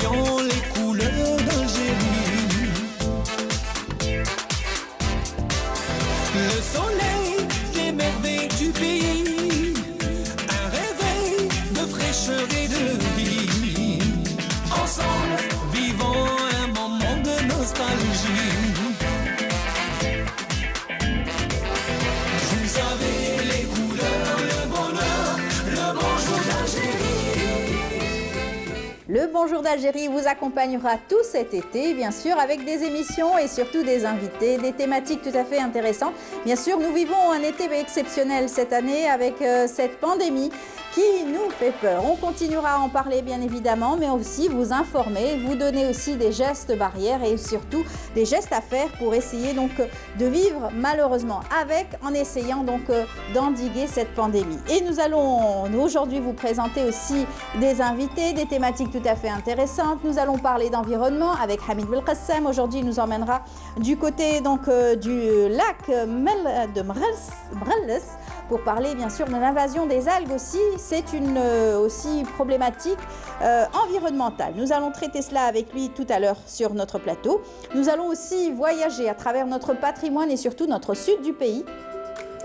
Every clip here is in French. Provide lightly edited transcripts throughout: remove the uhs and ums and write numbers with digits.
l'émotion, les couleurs d'Algérie. Le soleil, les merveilles du pays, un réveil de fraîcheur et de vie. Ensemble, vivons un moment de nostalgie. Vous savez les couleurs, le bonheur, le bonjour d'Algérie. Le Bonjour d'Algérie vous accompagnera tout cet été, bien sûr, avec des émissions et surtout des invités, des thématiques tout à fait intéressantes. Bien sûr, nous vivons un été exceptionnel cette année avec cette pandémie qui nous fait peur. On continuera à en parler bien évidemment, mais aussi vous informer, vous donner aussi des gestes barrières et surtout des gestes à faire pour essayer donc de vivre malheureusement avec, en essayant donc d'endiguer cette pandémie. Et nous allons aujourd'hui vous présenter aussi des invités, des thématiques tout à fait intéressantes. Nous allons parler d'environnement avec Hamid Belkacem. Aujourd'hui, il nous emmènera du côté donc du lac de Mrelles pour parler bien sûr de l'invasion des algues aussi. C'est une aussi problématique environnementale. Nous allons traiter cela avec lui tout à l'heure sur notre plateau. Nous allons aussi voyager à travers notre patrimoine et surtout notre sud du pays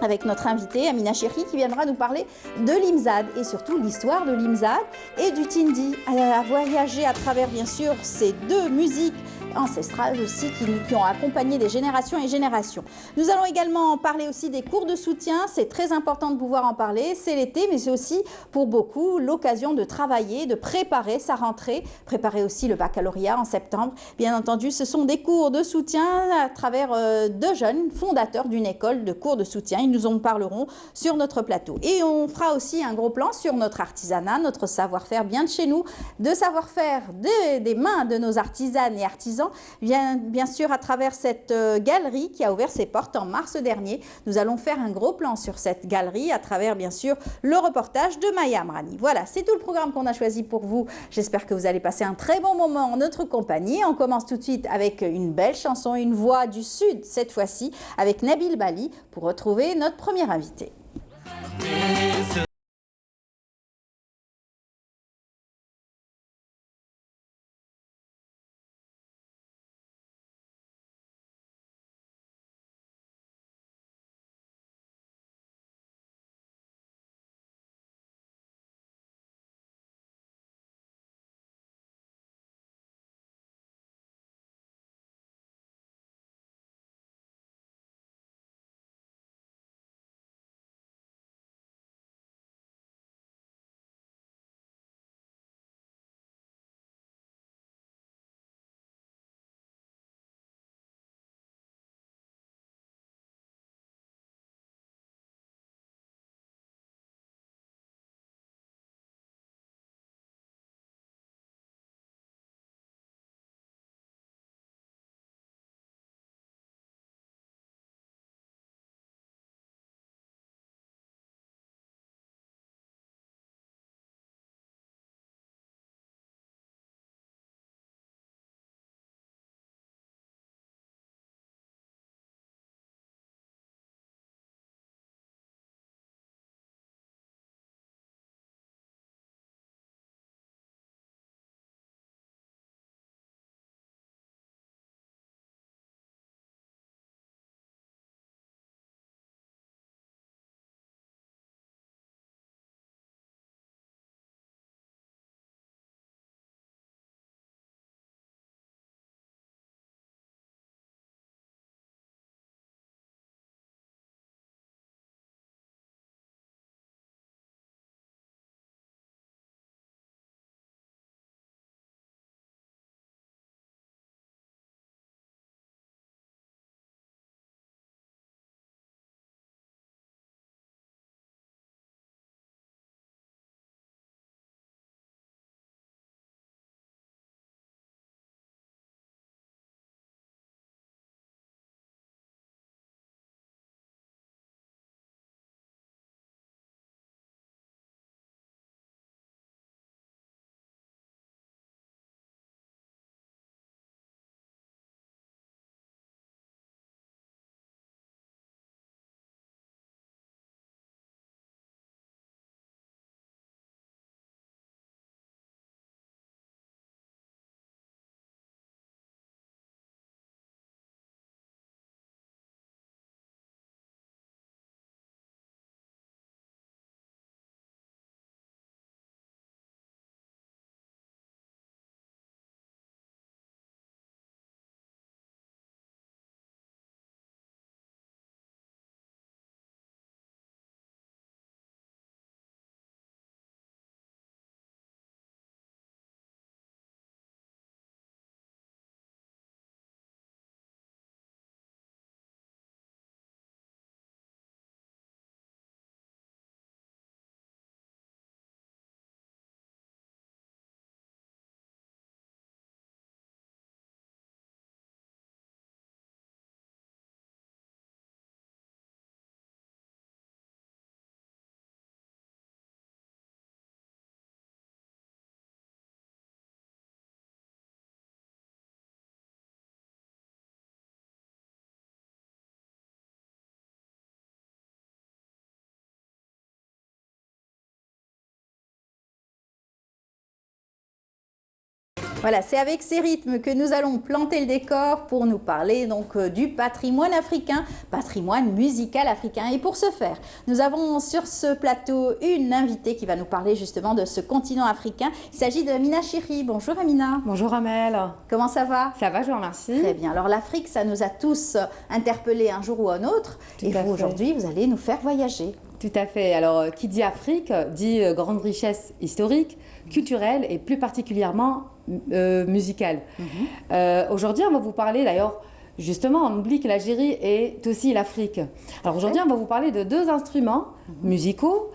avec notre invité Amina Cheri qui viendra nous parler de l'Imzad et surtout l'histoire de l'Imzad et du Tindi. À voyager à travers bien sûr ces deux musiques ancestrales aussi qui ont accompagné des générations et générations. Nous allons également parler aussi des cours de soutien. C'est très important de pouvoir en parler. C'est l'été, mais c'est aussi pour beaucoup l'occasion de travailler, de préparer sa rentrée, préparer aussi le baccalauréat en septembre. Bien entendu, ce sont des cours de soutien à travers deux jeunes fondateurs d'une école de cours de soutien. Ils nous en parleront sur notre plateau. Et on fera aussi un gros plan sur notre artisanat, notre savoir-faire bien de chez nous, de savoir-faire des mains de nos artisanes et artisans, bien sûr à travers cette galerie qui a ouvert ses portes en mars dernier. Nous allons faire un gros plan sur cette galerie à travers bien sûr le reportage de Maya Amrani. Voilà, c'est tout le programme qu'on a choisi pour vous. J'espère que vous allez passer un très bon moment en notre compagnie. On commence tout de suite avec une belle chanson, une voix du Sud cette fois-ci, avec Nabil Bali pour retrouver notre premier invité. Voilà, c'est avec ces rythmes que nous allons planter le décor pour nous parler donc du patrimoine africain, patrimoine musical africain. Et pour ce faire, nous avons sur ce plateau une invitée qui va nous parler justement de ce continent africain. Il s'agit de Amina Chiri. Bonjour Amina. Bonjour Amel. Comment ça va? Ça va, je vous remercie. Très bien. Alors l'Afrique, ça nous a tous interpellés un jour ou un autre. Tout et à vous, fait. aujourd'hui, vous allez nous faire voyager. Tout à fait. Alors, qui dit Afrique dit grande richesse historique, culturelle et plus particulièrement musicale. Aujourd'hui, on va vous parler d'ailleurs, justement, on oublie que l'Algérie est aussi l'Afrique. Alors aujourd'hui, on va vous parler de deux instruments musicaux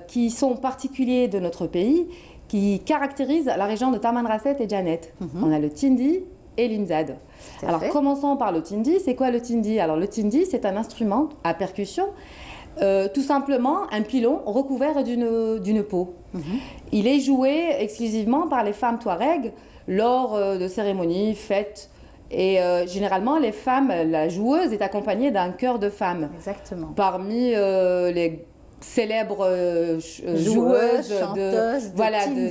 qui sont particuliers de notre pays, qui caractérisent la région de Tamanrasset et Djanet. On a le tindi et l'imzad. Alors commençons par le tindi. C'est quoi le tindi? Alors le tindi, c'est un instrument à percussion, tout simplement un pilon recouvert d'une peau. Il est joué exclusivement par les femmes touaregs lors de cérémonies, fêtes. Et généralement, les femmes, la joueuse est accompagnée d'un chœur de femmes. Exactement. Parmi les célèbres joueuses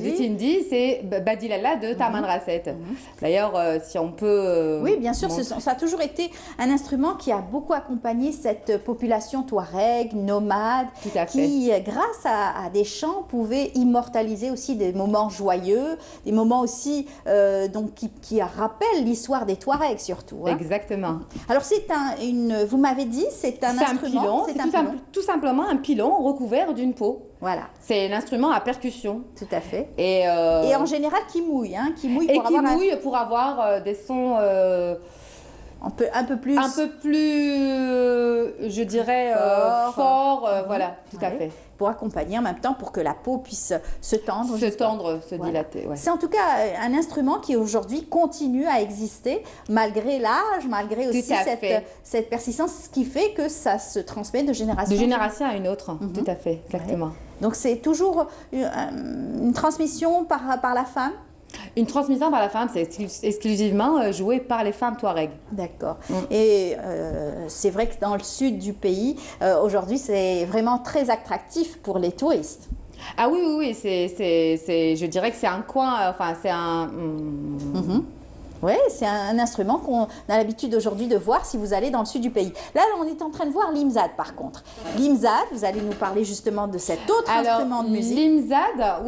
du tindi, c'est Badilala de Tamanrasset. D'ailleurs, si on peut... oui, bien sûr, ça a toujours été un instrument qui a beaucoup accompagné cette population touareg, nomade, qui, grâce à des chants, pouvait immortaliser aussi des moments joyeux, des moments aussi donc, qui rappellent l'histoire des Touaregs surtout. Hein. Exactement. Alors, vous m'avez dit, c'est un instrument... C'est tout simplement un pilon recouvert d'une peau. Voilà. C'est un instrument à percussion. Tout à fait. Et en général, qui mouille. Hein, pour avoir des sons... un peu plus, je dirais, fort. Voilà, tout à fait. Pour accompagner en même temps, pour que la peau puisse se tendre. Se dilater. Ouais. C'est en tout cas un instrument qui aujourd'hui continue à exister, malgré l'âge, malgré aussi cette persistance, ce qui fait que ça se transmet de génération à une autre. Tout à fait, exactement. Ouais. Donc c'est toujours une transmission par la femme. Une transmission par la femme, c'est exclusivement joué par les femmes touaregs. D'accord. Et c'est vrai que dans le sud du pays, aujourd'hui, c'est vraiment très attractif pour les touristes. Ah oui, je dirais que c'est un coin, enfin c'est un... Oui, c'est un instrument qu'on a l'habitude aujourd'hui de voir si vous allez dans le sud du pays. Là, on est en train de voir l'imzad par contre. L'imzad, vous allez nous parler justement de cet autre instrument de musique. L'imzad,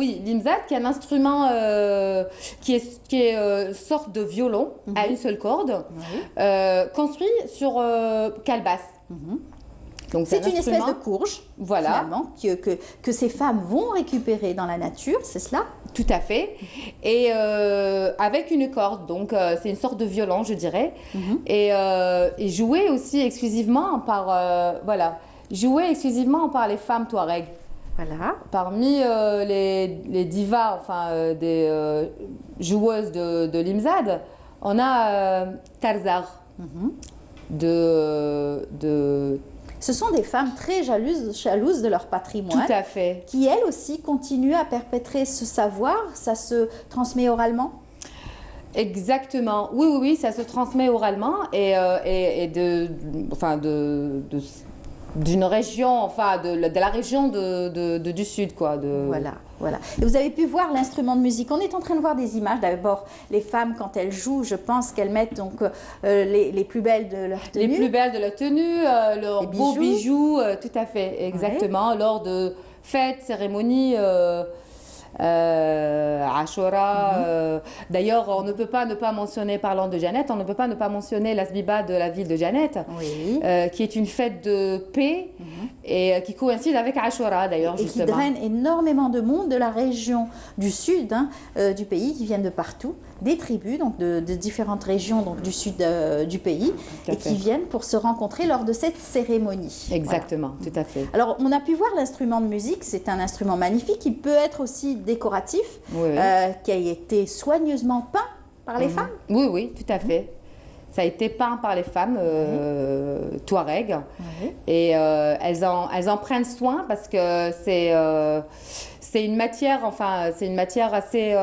qui est un instrument qui est sorte de violon à une seule corde, construit sur calebasse. C'est une espèce de courge, voilà, que ces femmes vont récupérer dans la nature, c'est cela? Tout à fait. Et avec une corde, donc c'est une sorte de violon, je dirais. Et joué aussi exclusivement par, joué exclusivement par les femmes touaregs. Voilà. Parmi les divas, enfin des joueuses de l'imzad, on a Tarzar Ce sont des femmes très jalouses de leur patrimoine. Tout à fait. Qui, elles aussi, continuent à perpétrer ce savoir. Ça se transmet oralement? Exactement. Oui, ça se transmet oralement et d'une région, enfin de la région du sud, quoi. Voilà. Et vous avez pu voir l'instrument de musique. On est en train de voir des images. D'abord, les femmes, quand elles jouent, je pense qu'elles mettent donc les plus belles de leur tenue. Les plus belles de leur tenue, leurs beaux bijoux, tout à fait, exactement. Lors de fêtes, cérémonies, Ashura. D'ailleurs, on ne peut pas ne pas mentionner, parlant de Djanet, on ne peut pas ne pas mentionner l'Asbiba de la ville de Djanet, qui est une fête de paix et qui coïncide avec Ashura, d'ailleurs, justement. Et qui draine énormément de monde de la région du sud du pays, qui viennent de partout, des tribus, donc de différentes régions donc, du sud du pays, et qui viennent pour se rencontrer lors de cette cérémonie. Exactement, tout à fait. Alors, on a pu voir l'instrument de musique, c'est un instrument magnifique, qui peut être aussi décoratif, qui a été soigneusement peint par les femmes. Oui, tout à fait. Ça a été peint par les femmes touaregs et elles en prennent soin parce que c'est une matière, assez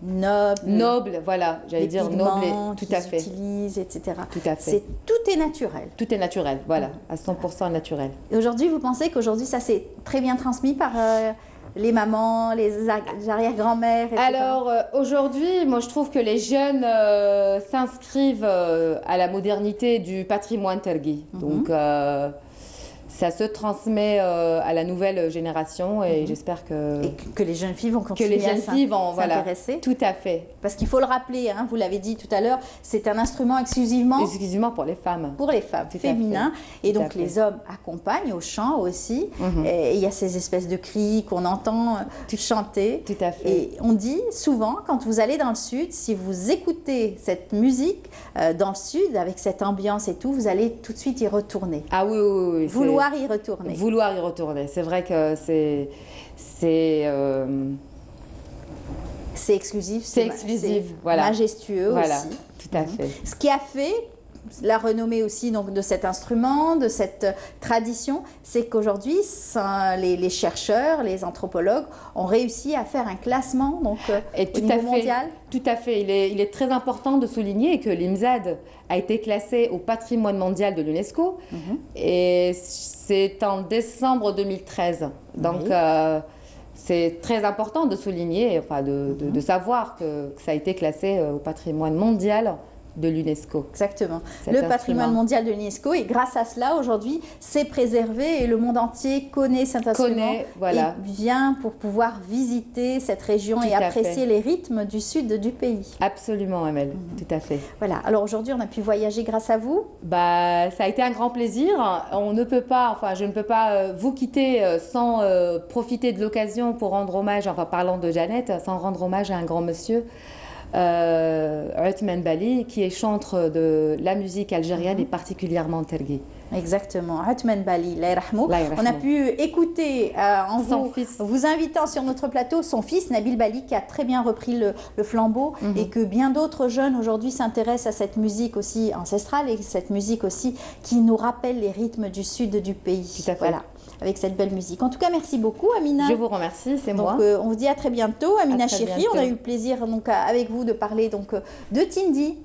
noble, voilà, j'allais dire noble, tout à fait. Utilisent, etc. Tout à fait. Tout est naturel. Tout est naturel, voilà, à 100% naturel. Et aujourd'hui, vous pensez qu'aujourd'hui, ça s'est très bien transmis les mamans, les arrière-grand-mères, etc. Alors aujourd'hui, moi je trouve que les jeunes s'inscrivent à la modernité du patrimoine tergui. Donc ça se transmet à la nouvelle génération et j'espère que les jeunes filles vont continuer s'intéresser. Tout à fait. Parce qu'il faut le rappeler, hein, vous l'avez dit tout à l'heure, c'est un instrument exclusivement pour les femmes. Pour les femmes, féminin. Et donc les hommes accompagnent au chant aussi. Et il y a ces espèces de cris qu'on entend chanter. Tout à fait. Et on dit souvent, quand vous allez dans le sud, si vous écoutez cette musique dans le sud, avec cette ambiance et tout, vous allez tout de suite y retourner. Ah oui, oui, oui. Vouloir y retourner. Vouloir y retourner. C'est vrai que c'est exclusif. C'est exclusif, voilà. Majestueux aussi. Tout à fait. Ce qui a fait la renommée aussi donc, de cet instrument, de cette tradition, c'est qu'aujourd'hui, les chercheurs, les anthropologues ont réussi à faire un classement donc, au niveau mondial. Tout à fait. Il est très important de souligner que l'IMZAD a été classé au patrimoine mondial de l'UNESCO et c'est en décembre 2013. Donc, c'est très important de souligner, enfin de savoir que ça a été classé au patrimoine mondial de l'UNESCO. Exactement. Le patrimoine mondial de l'UNESCO et grâce à cela, aujourd'hui, c'est préservé et le monde entier connaît cet instrument et vient pour pouvoir visiter cette région et apprécier les rythmes du sud du pays. Absolument, Amel. Tout à fait. Voilà. Alors aujourd'hui, on a pu voyager grâce à vous. Ça a été un grand plaisir. On ne peut pas, enfin, je ne peux pas vous quitter sans profiter de l'occasion pour rendre hommage, enfin, parlant de Jeannette, sans rendre hommage à un grand monsieur. Othman Bali, qui est chantre de la musique algérienne et particulièrement tergui. Exactement, Othman Bali, on a pu écouter en vous invitant sur notre plateau son fils Nabil Bali qui a très bien repris le flambeau et que bien d'autres jeunes aujourd'hui s'intéressent à cette musique aussi ancestrale et cette musique aussi qui nous rappelle les rythmes du sud du pays. Tout à fait. Voilà. Avec cette belle musique. En tout cas, merci beaucoup, Amina. Je vous remercie, c'est moi. Donc, on vous dit à très bientôt. Amina Chefri, on a eu le plaisir donc, avec vous de parler donc, de Tindi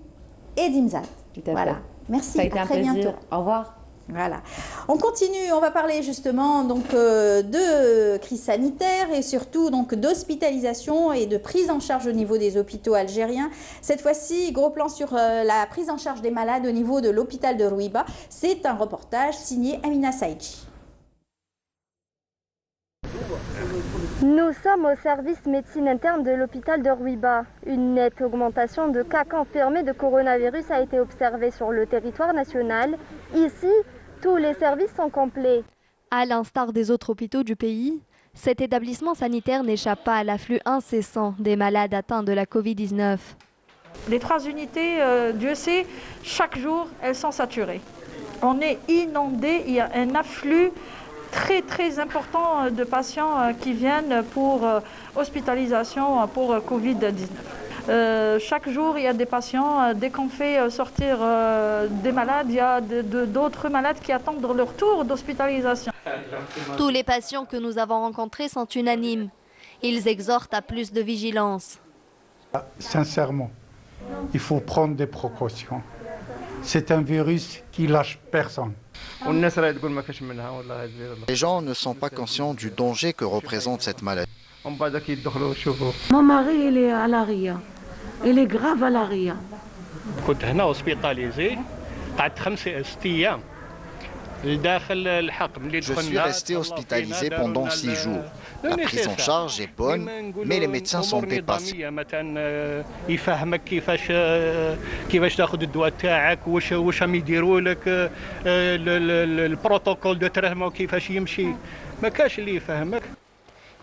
et d'IMZAD. Tout à fait. Voilà. Merci, ça a été à un très plaisir. bientôt. Au revoir. Voilà. On continue, on va parler justement donc, de crise sanitaire et surtout donc d'hospitalisation et de prise en charge au niveau des hôpitaux algériens. Cette fois-ci, gros plan sur la prise en charge des malades au niveau de l'hôpital de Rouiba. C'est un reportage signé Amina Saïdji. Nous sommes au service médecine interne de l'hôpital de Rouiba. Une nette augmentation de cas confirmés de coronavirus a été observée sur le territoire national. Ici, tous les services sont complets. À l'instar des autres hôpitaux du pays, cet établissement sanitaire n'échappe pas à l'afflux incessant des malades atteints de la Covid-19. Les 3 unités, Dieu sait, chaque jour, elles sont saturées. On est inondé, il y a un afflux très important de patients qui viennent pour hospitalisation pour Covid-19. Chaque jour, il y a des patients, dès qu'on fait sortir des malades, il y a d'autres malades qui attendent leur tour d'hospitalisation. Tous les patients que nous avons rencontrés sont unanimes. Ils exhortent à plus de vigilance. Sincèrement, il faut prendre des précautions. C'est un virus qui lâche personne. Les gens ne sont pas conscients du danger que représente cette maladie. Mon mari, il est à l'ARIA. Il est grave à l'ARIA. Je suis resté hospitalisé pendant 6 jours. La prise en charge est bonne, mais les médecins sont dépassés.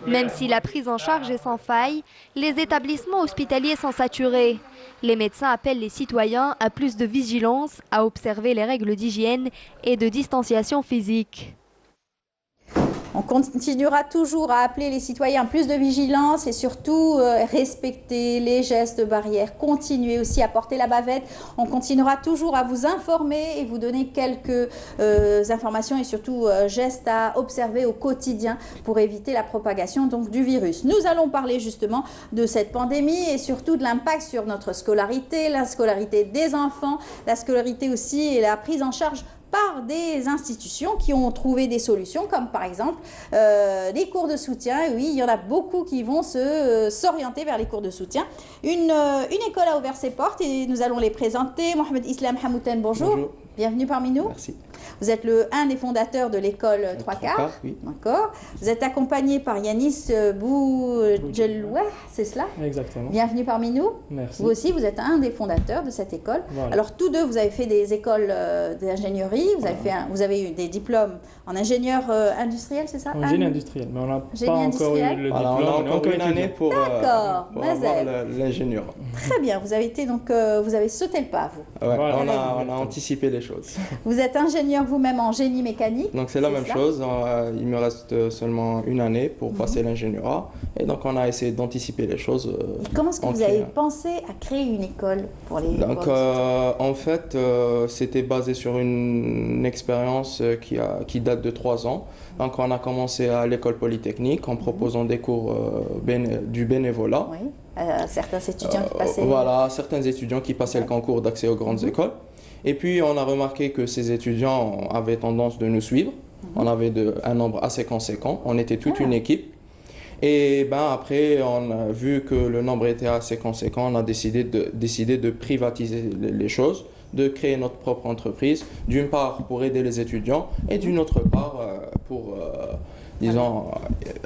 Même si la prise en charge est sans faille, les établissements hospitaliers sont saturés. Les médecins appellent les citoyens à plus de vigilance, à observer les règles d'hygiène et de distanciation physique. On continuera toujours à appeler les citoyens à plus de vigilance et surtout respecter les gestes barrières. Continuer aussi à porter la bavette. On continuera toujours à vous informer et vous donner quelques informations et surtout gestes à observer au quotidien pour éviter la propagation donc, du virus. Nous allons parler justement de cette pandémie et surtout de l'impact sur notre scolarité, la scolarité des enfants, la scolarité aussi et la prise en charge par des institutions qui ont trouvé des solutions, comme par exemple les cours de soutien. Et oui, il y en a beaucoup qui vont s'orienter vers les cours de soutien. Une école a ouvert ses portes et nous allons les présenter. Mohamed Islam Hamouten, bonjour. Bonjour. Bienvenue parmi nous. Merci. Vous êtes un des fondateurs de l'école 3/4. Oui. D'accord. Vous êtes accompagné par Yanis Boujelouah, c'est cela? Exactement. Bienvenue parmi nous. Merci. Vous aussi, vous êtes un des fondateurs de cette école. Voilà. Alors, tous deux, vous avez fait des écoles d'ingénierie. Vous avez eu des diplômes en ingénieur industriel, c'est ça? En génie industriel, mais on n'a Génie pas encore industriel. eu le Voilà, diplôme. on a encore une année pour avoir Mazel. l'ingénieur. Très bien. Vous avez été donc, vous avez sauté le pas, vous. Ouais, Voilà. on a anticipé les choses. Vous êtes ingénieur vous-même en génie mécanique. Donc c'est la même cela chose, il me reste seulement une année pour passer l'ingénierat. Et donc on a essayé d'anticiper les choses. Comment est-ce que en vous avez créant. pensé à créer une école pour les Donc pour les- en fait, c'était basé sur une expérience qui date de 3 ans. Donc on a commencé à l'école polytechnique en proposant des cours du bénévolat. Oui, certains étudiants qui passaient... Voilà, certains étudiants qui passaient le concours d'accès aux grandes écoles. Et puis on a remarqué que ces étudiants avaient tendance de nous suivre. On avait un nombre assez conséquent, on était toute une équipe. Et ben après, on a vu que le nombre était assez conséquent, on a décidé de privatiser les choses, de créer notre propre entreprise, d'une part pour aider les étudiants et d'une autre part pour, disons,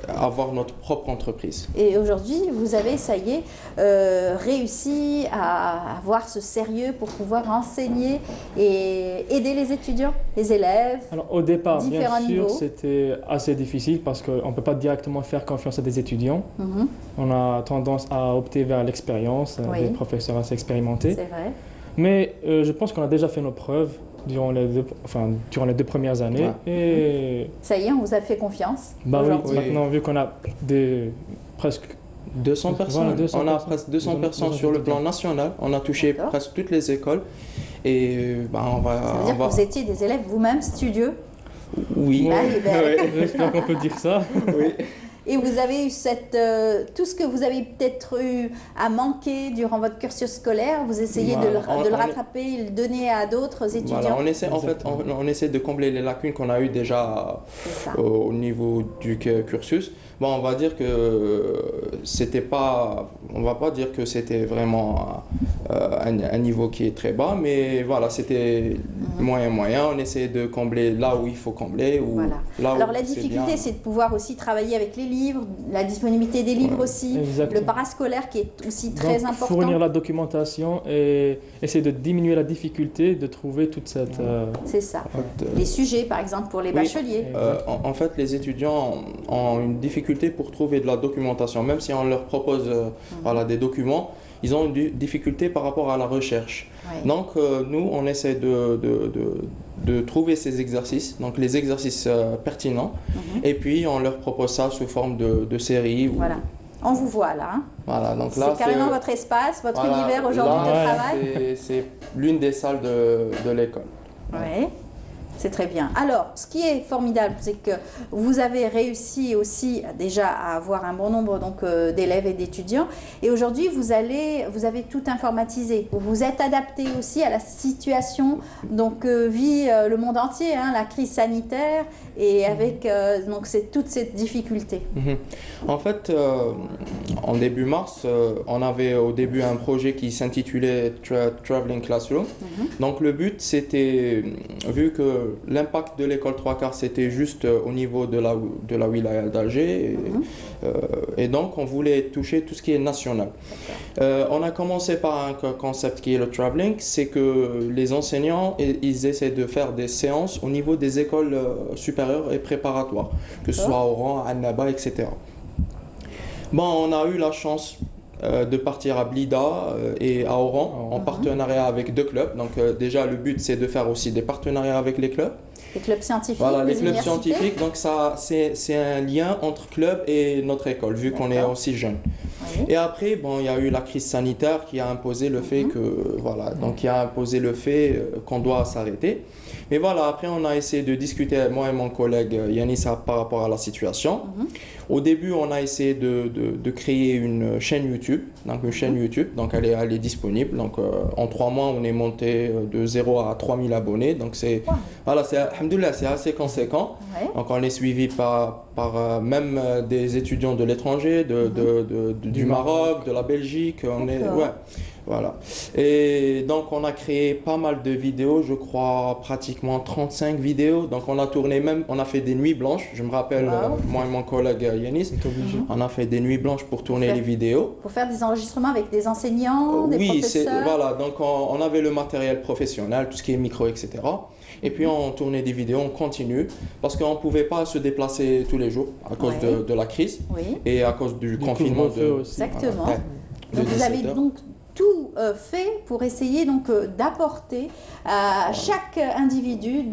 avoir notre propre entreprise. Et aujourd'hui, vous avez, ça y est, réussi à avoir ce sérieux pour pouvoir enseigner et aider les étudiants, les élèves. Alors au départ, bien Différents sûr, niveaux. c'était assez difficile parce qu'on ne peut pas directement faire confiance à des étudiants. On a tendance à opter vers l'expérience, Oui. des professeurs assez expérimentés. C'est vrai. Mais je pense qu'on a déjà fait nos preuves durant les 2 premières années. Ouais. Et Ça y est, on vous a fait confiance bah oui, aujourd'hui. maintenant, vu qu'on a presque 200 personnes, Voilà, 200 on a personnes. presque 200 200 personnes sur le plan national, on a touché D'accord. presque toutes les écoles. Et ben, on va... Ça veut dire que vous étiez des élèves vous-même studieux. Oui. Ah, eh ben. Ouais. j'espère qu'on peut dire ça. Oui. Et vous avez eu tout ce que vous avez peut-être eu à manquer durant votre cursus scolaire, vous essayez de le rattraper et le donner à d'autres étudiants. Voilà, on essaie de combler les lacunes qu'on a eues déjà C'est ça. au niveau du cursus. Bon, on va dire que c'était pas, on va pas dire que c'était vraiment un niveau qui est très bas, mais voilà, c'était moyen. On essaie de combler là où il faut combler. Ou Voilà. là Alors où la c'est difficulté, bien. c'est de pouvoir aussi travailler avec les livres, la disponibilité des livres aussi, Exactement. le parascolaire qui est aussi très Donc, important. fournir la documentation et essayer de diminuer la difficulté de trouver toute cette... C'est ça. En fait, Les sujets, par exemple, pour les oui. bacheliers. En fait, les étudiants ont une difficulté pour trouver de la documentation, même si on leur propose voilà, des documents, ils ont une difficulté par rapport à la recherche. Oui. Donc, nous, on essaie de trouver ces exercices, donc les exercices pertinents, et puis on leur propose ça sous forme de série. Voilà. On vous voit là. Hein. Voilà, donc là, C'est carrément votre espace, votre voilà, univers aujourd'hui là, de travail. C'est l'une des salles de l'école. Oui, c'est très bien. Alors, ce qui est formidable, c'est que vous avez réussi aussi déjà à avoir un bon nombre d'élèves et d'étudiants. Et aujourd'hui, vous avez tout informatisé. Vous vous êtes adapté aussi à la situation vit le monde entier, hein, la crise sanitaire, et avec toutes ces difficultés. En fait, en début mars, on avait au début un projet qui s'intitulait Traveling Classroom. Donc le but, c'était, vu que l'impact de l'école 3/4, c'était juste au niveau de la wilaya d'Alger, et donc on voulait toucher tout ce qui est national. On a commencé par un concept qui est le traveling, c'est que les enseignants, ils essaient de faire des séances au niveau des écoles supérieures et préparatoires, que ce soit à Oran, à Annaba, etc. Bon, on a eu la chance de partir à Blida et à Oran en partenariat avec 2 clubs. Donc déjà, le but, c'est de faire aussi des partenariats avec les clubs. Les clubs scientifiques, Voilà, les clubs universités. scientifiques. Donc ça, c'est un lien entre club et notre école, vu qu'on est aussi jeune. Oui. Et après, bon, il y a eu la crise sanitaire qui a imposé le fait que, voilà, donc qui a imposé le fait qu'on doit s'arrêter. Mais voilà, après, on a essayé de discuter, moi et mon collègue Yanis, par rapport à la situation. Au début, on a essayé de créer une chaîne YouTube. Donc, une chaîne YouTube, donc elle est disponible. Donc, en 3 mois, on est monté de 0 à 3000 abonnés. Donc, voilà, alhamdoulilah, c'est assez conséquent. Ouais. Donc, on est suivi par même des étudiants de l'étranger, du Maroc, de la Belgique. Voilà. Et donc, on a créé pas mal de vidéos, je crois pratiquement 35 vidéos. Donc, on a fait des nuits blanches. Je me rappelle, moi et mon collègue Yanis, on a fait des nuits blanches pour tourner les vidéos. Pour faire des enregistrements avec des enseignants, des professeurs. Voilà. Donc, on avait le matériel professionnel, tout ce qui est micro, etc. Et puis, on tournait des vidéos, on continue, parce qu'on ne pouvait pas se déplacer tous les jours à cause de la crise et à cause du confinement. Exactement. Donc, vous avez donc tout fait pour essayer donc d'apporter à chaque individu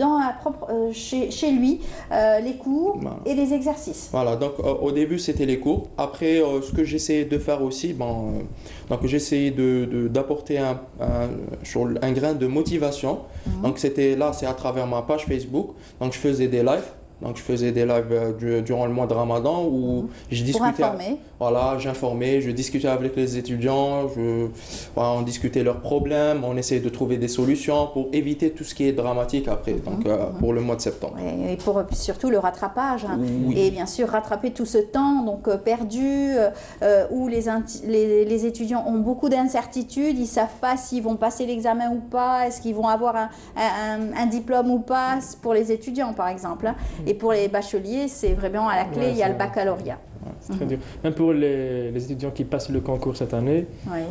chez lui les cours et les exercices. Voilà, donc au début c'était les cours. Après ce que j'essayais de faire aussi, donc j'essayais d'apporter un grain de motivation. Donc c'est à travers ma page Facebook. Donc je faisais des lives. Donc je faisais des lives durant le mois de Ramadan où je discutais. Pour informer. Voilà, j'informais, je discutais avec les étudiants, on discutait leurs problèmes, on essayait de trouver des solutions pour éviter tout ce qui est dramatique après, donc pour le mois de septembre. Et pour surtout le rattrapage, et bien sûr rattraper tout ce temps donc perdu, où les étudiants ont beaucoup d'incertitudes, ils ne savent pas s'ils vont passer l'examen ou pas, est-ce qu'ils vont avoir un diplôme ou pas, pour les étudiants par exemple. Et pour les bacheliers, c'est vraiment à la clé, il y a le baccalauréat. C'est très dur. Même pour les étudiants qui passent le concours cette année,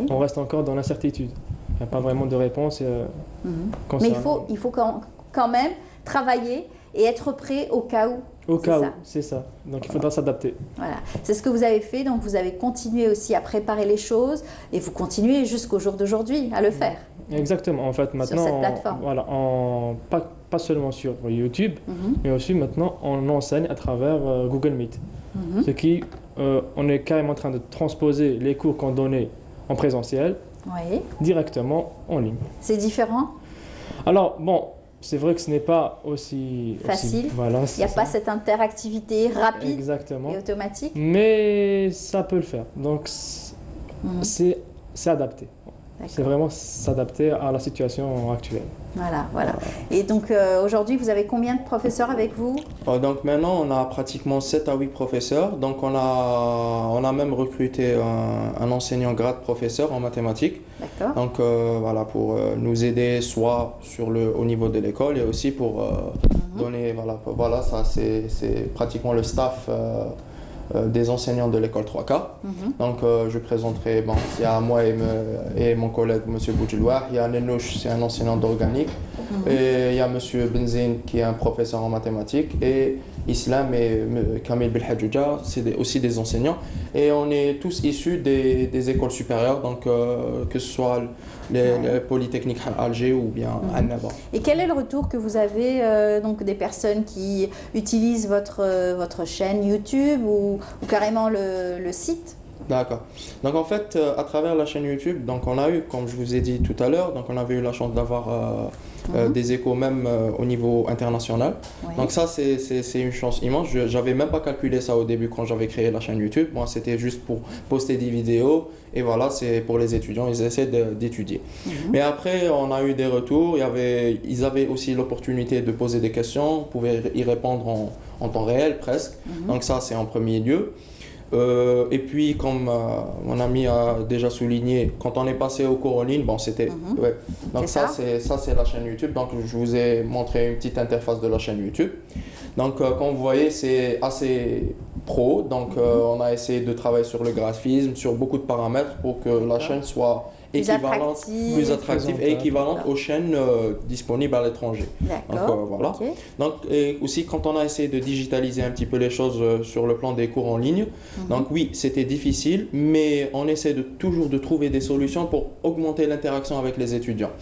on reste encore dans l'incertitude. Il n'y a pas vraiment de réponse. Mais il faut quand même travailler et être prêt au cas où. Au cas où, c'est ça. Donc il faudra s'adapter. Voilà, c'est ce que vous avez fait. Donc vous avez continué aussi à préparer les choses et vous continuez jusqu'au jour d'aujourd'hui à le faire. Exactement. En fait, maintenant, sur cette plateforme. Pas seulement sur YouTube, mais aussi maintenant on enseigne à travers Google Meet. Ce qui, on est carrément en train de transposer les cours qu'on donnait en présentiel directement en ligne. C'est différent? Alors, bon, c'est vrai que ce n'est pas aussi facile. Voilà, il n'y a pas cette interactivité rapide et automatique. Mais ça peut le faire. Donc, c'est adapté. C'est vraiment s'adapter à la situation actuelle. Voilà. Et donc aujourd'hui, vous avez combien de professeurs avec vous? Donc maintenant, on a pratiquement 7 à 8 professeurs. Donc on a même recruté un enseignant grade professeur en mathématiques. D'accord. Donc voilà, pour nous aider soit au niveau de l'école et aussi pour donner, voilà, ça c'est pratiquement le staff des enseignants de l'école 3K. Donc je présenterai, il y a moi et mon collègue M. Boudjouloua, il y a Nenouch, c'est un enseignant d'organique, et il y a M. Benzine qui est un professeur en mathématiques, et Islam et Kamil Belhadjouja, c'est aussi des enseignants, et on est tous issus des écoles supérieures, donc que ce soit les polytechniques à Alger ou bien à Naba. Et quel est le retour que vous avez donc des personnes qui utilisent votre chaîne YouTube ou carrément le site? D'accord. Donc en fait, à travers la chaîne YouTube, donc on a eu, comme je vous ai dit tout à l'heure, donc on avait eu la chance d'avoir des échos même au niveau international. Donc ça, c'est une chance immense. Je n'avais même pas calculé ça au début quand j'avais créé la chaîne YouTube. Moi, c'était juste pour poster des vidéos. Et voilà, c'est pour les étudiants, ils essaient d'étudier. Mais après, on a eu des retours. Ils avaient aussi l'opportunité de poser des questions. On pouvait y répondre en temps réel presque. Donc ça, c'est en premier lieu. Et puis, comme mon ami a déjà souligné, quand on est passé au cours en ligne, c'était... Donc ça, c'est la chaîne YouTube. Donc, je vous ai montré une petite interface de la chaîne YouTube. Donc, comme vous voyez, c'est assez pro. Donc, on a essayé de travailler sur le graphisme, sur beaucoup de paramètres pour que la chaîne soit équivalente, plus attractive et équivalente aux chaînes disponibles à l'étranger. Donc voilà. Donc, et aussi quand on a essayé de digitaliser un petit peu les choses sur le plan des cours en ligne, donc oui, c'était difficile, mais on essaie toujours de trouver des solutions pour augmenter l'interaction avec les étudiants.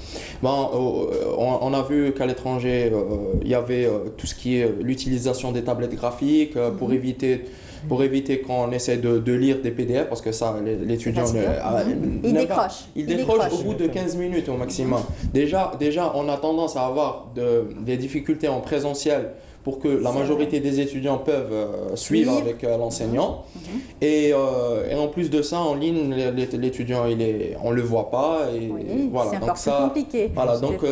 On a vu qu'à l'étranger, il y avait tout ce qui est l'utilisation des tablettes graphiques pour éviter qu'on essaie de lire des PDF, parce que ça, l'étudiant... Il décroche au bout de 15 minutes au maximum. Déjà, on a tendance à avoir des difficultés en présentiel pour que la majorité des étudiants peuvent suivre avec l'enseignant. Et en plus de ça, en ligne, l'étudiant, on ne le voit pas. Et voilà. C'est encore plus compliqué. Voilà, donc,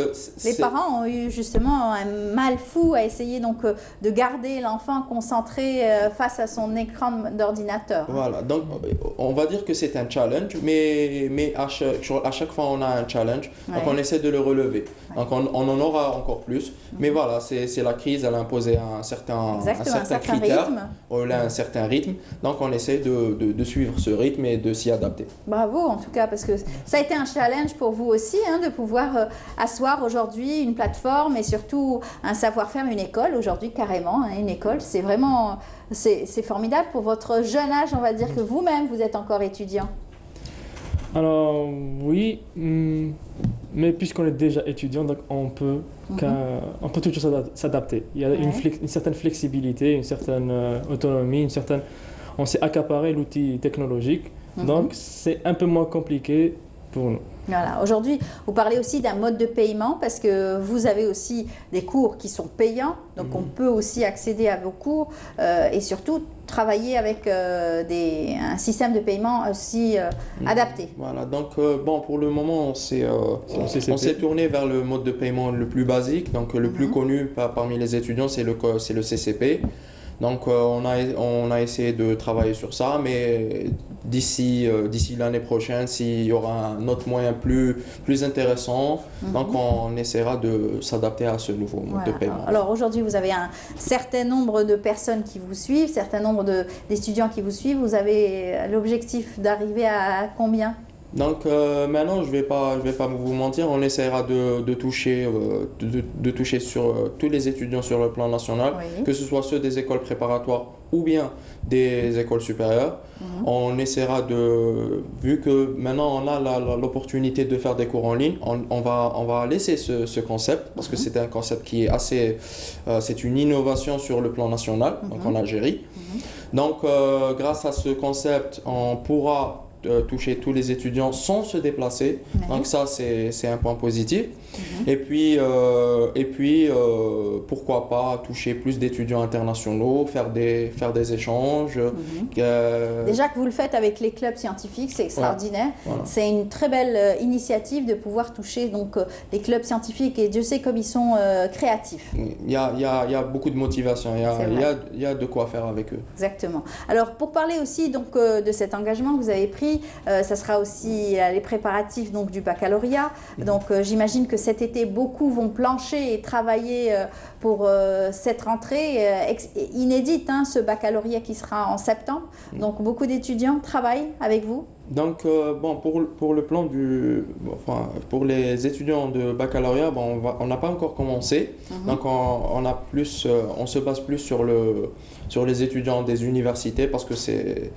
les parents ont eu justement un mal fou à essayer donc, de garder l'enfant concentré face à son écran d'ordinateur. Voilà, donc on va dire que c'est un challenge, mais à chaque fois on a un challenge, donc on essaie de le relever. Donc on en aura encore plus, mais voilà, c'est la crise, elle a imposé un certain critère, un certain rythme, donc on essaie de suivre ce rythme et de s'y adapter. Bravo en tout cas, parce que ça a été un challenge pour vous aussi, hein, de pouvoir asseoir aujourd'hui une plateforme et surtout un savoir-faire, une école aujourd'hui carrément, hein, une école, c'est vraiment, c'est formidable pour votre jeune âge, on va dire que vous-même vous êtes encore étudiant. Alors oui, mais puisqu'on est déjà étudiant, donc on peut toujours s'adapter. Il y a une certaine flexibilité, une certaine autonomie, on sait accaparer l'outil technologique, donc c'est un peu moins compliqué pour nous. Voilà. Aujourd'hui, vous parlez aussi d'un mode de paiement parce que vous avez aussi des cours qui sont payants, donc on peut aussi accéder à vos cours et surtout travailler avec un système de paiement aussi adapté. Voilà, donc bon, pour le moment, on s'est tourné vers le mode de paiement le plus basique, donc le plus connu parmi les étudiants, c'est le CCP. Donc on a essayé de travailler sur ça, mais d'ici l'année prochaine, s'il y aura un autre moyen plus intéressant, donc on essaiera de s'adapter à ce nouveau mode de paiement. Alors aujourd'hui, vous avez un certain nombre de personnes qui vous suivent, un certain nombre d'étudiants qui vous suivent. Vous avez l'objectif d'arriver à combien ? Donc maintenant, je vais pas vous mentir, on essaiera de toucher sur tous les étudiants sur le plan national, que ce soit ceux des écoles préparatoires ou bien des écoles supérieures. On essaiera vu que maintenant on a l'opportunité de faire des cours en ligne, on va laisser ce concept, parce que c'est un concept qui est c'est une innovation sur le plan national, donc en Algérie. Donc grâce à ce concept, on pourra toucher tous les étudiants sans se déplacer, donc ça c'est un point positif. Et puis pourquoi pas toucher plus d'étudiants internationaux, faire des échanges. Déjà que vous le faites avec les clubs scientifiques, c'est extraordinaire. Voilà. C'est une très belle initiative de pouvoir toucher donc les clubs scientifiques, et Dieu sait comme ils sont créatifs. Il y a beaucoup de motivation, il y a de quoi faire avec eux. Exactement. Alors pour parler aussi donc de cet engagement que vous avez pris, ça sera aussi les préparatifs donc du baccalauréat. Donc j'imagine que cet été, beaucoup vont plancher et travailler pour cette rentrée inédite, hein, ce baccalauréat qui sera en septembre. Donc beaucoup d'étudiants travaillent avec vous. Donc bon, pour le plan pour les étudiants de baccalauréat, bon, on n'a pas encore commencé. Donc on se base plus sur les étudiants des universités, parce que c'est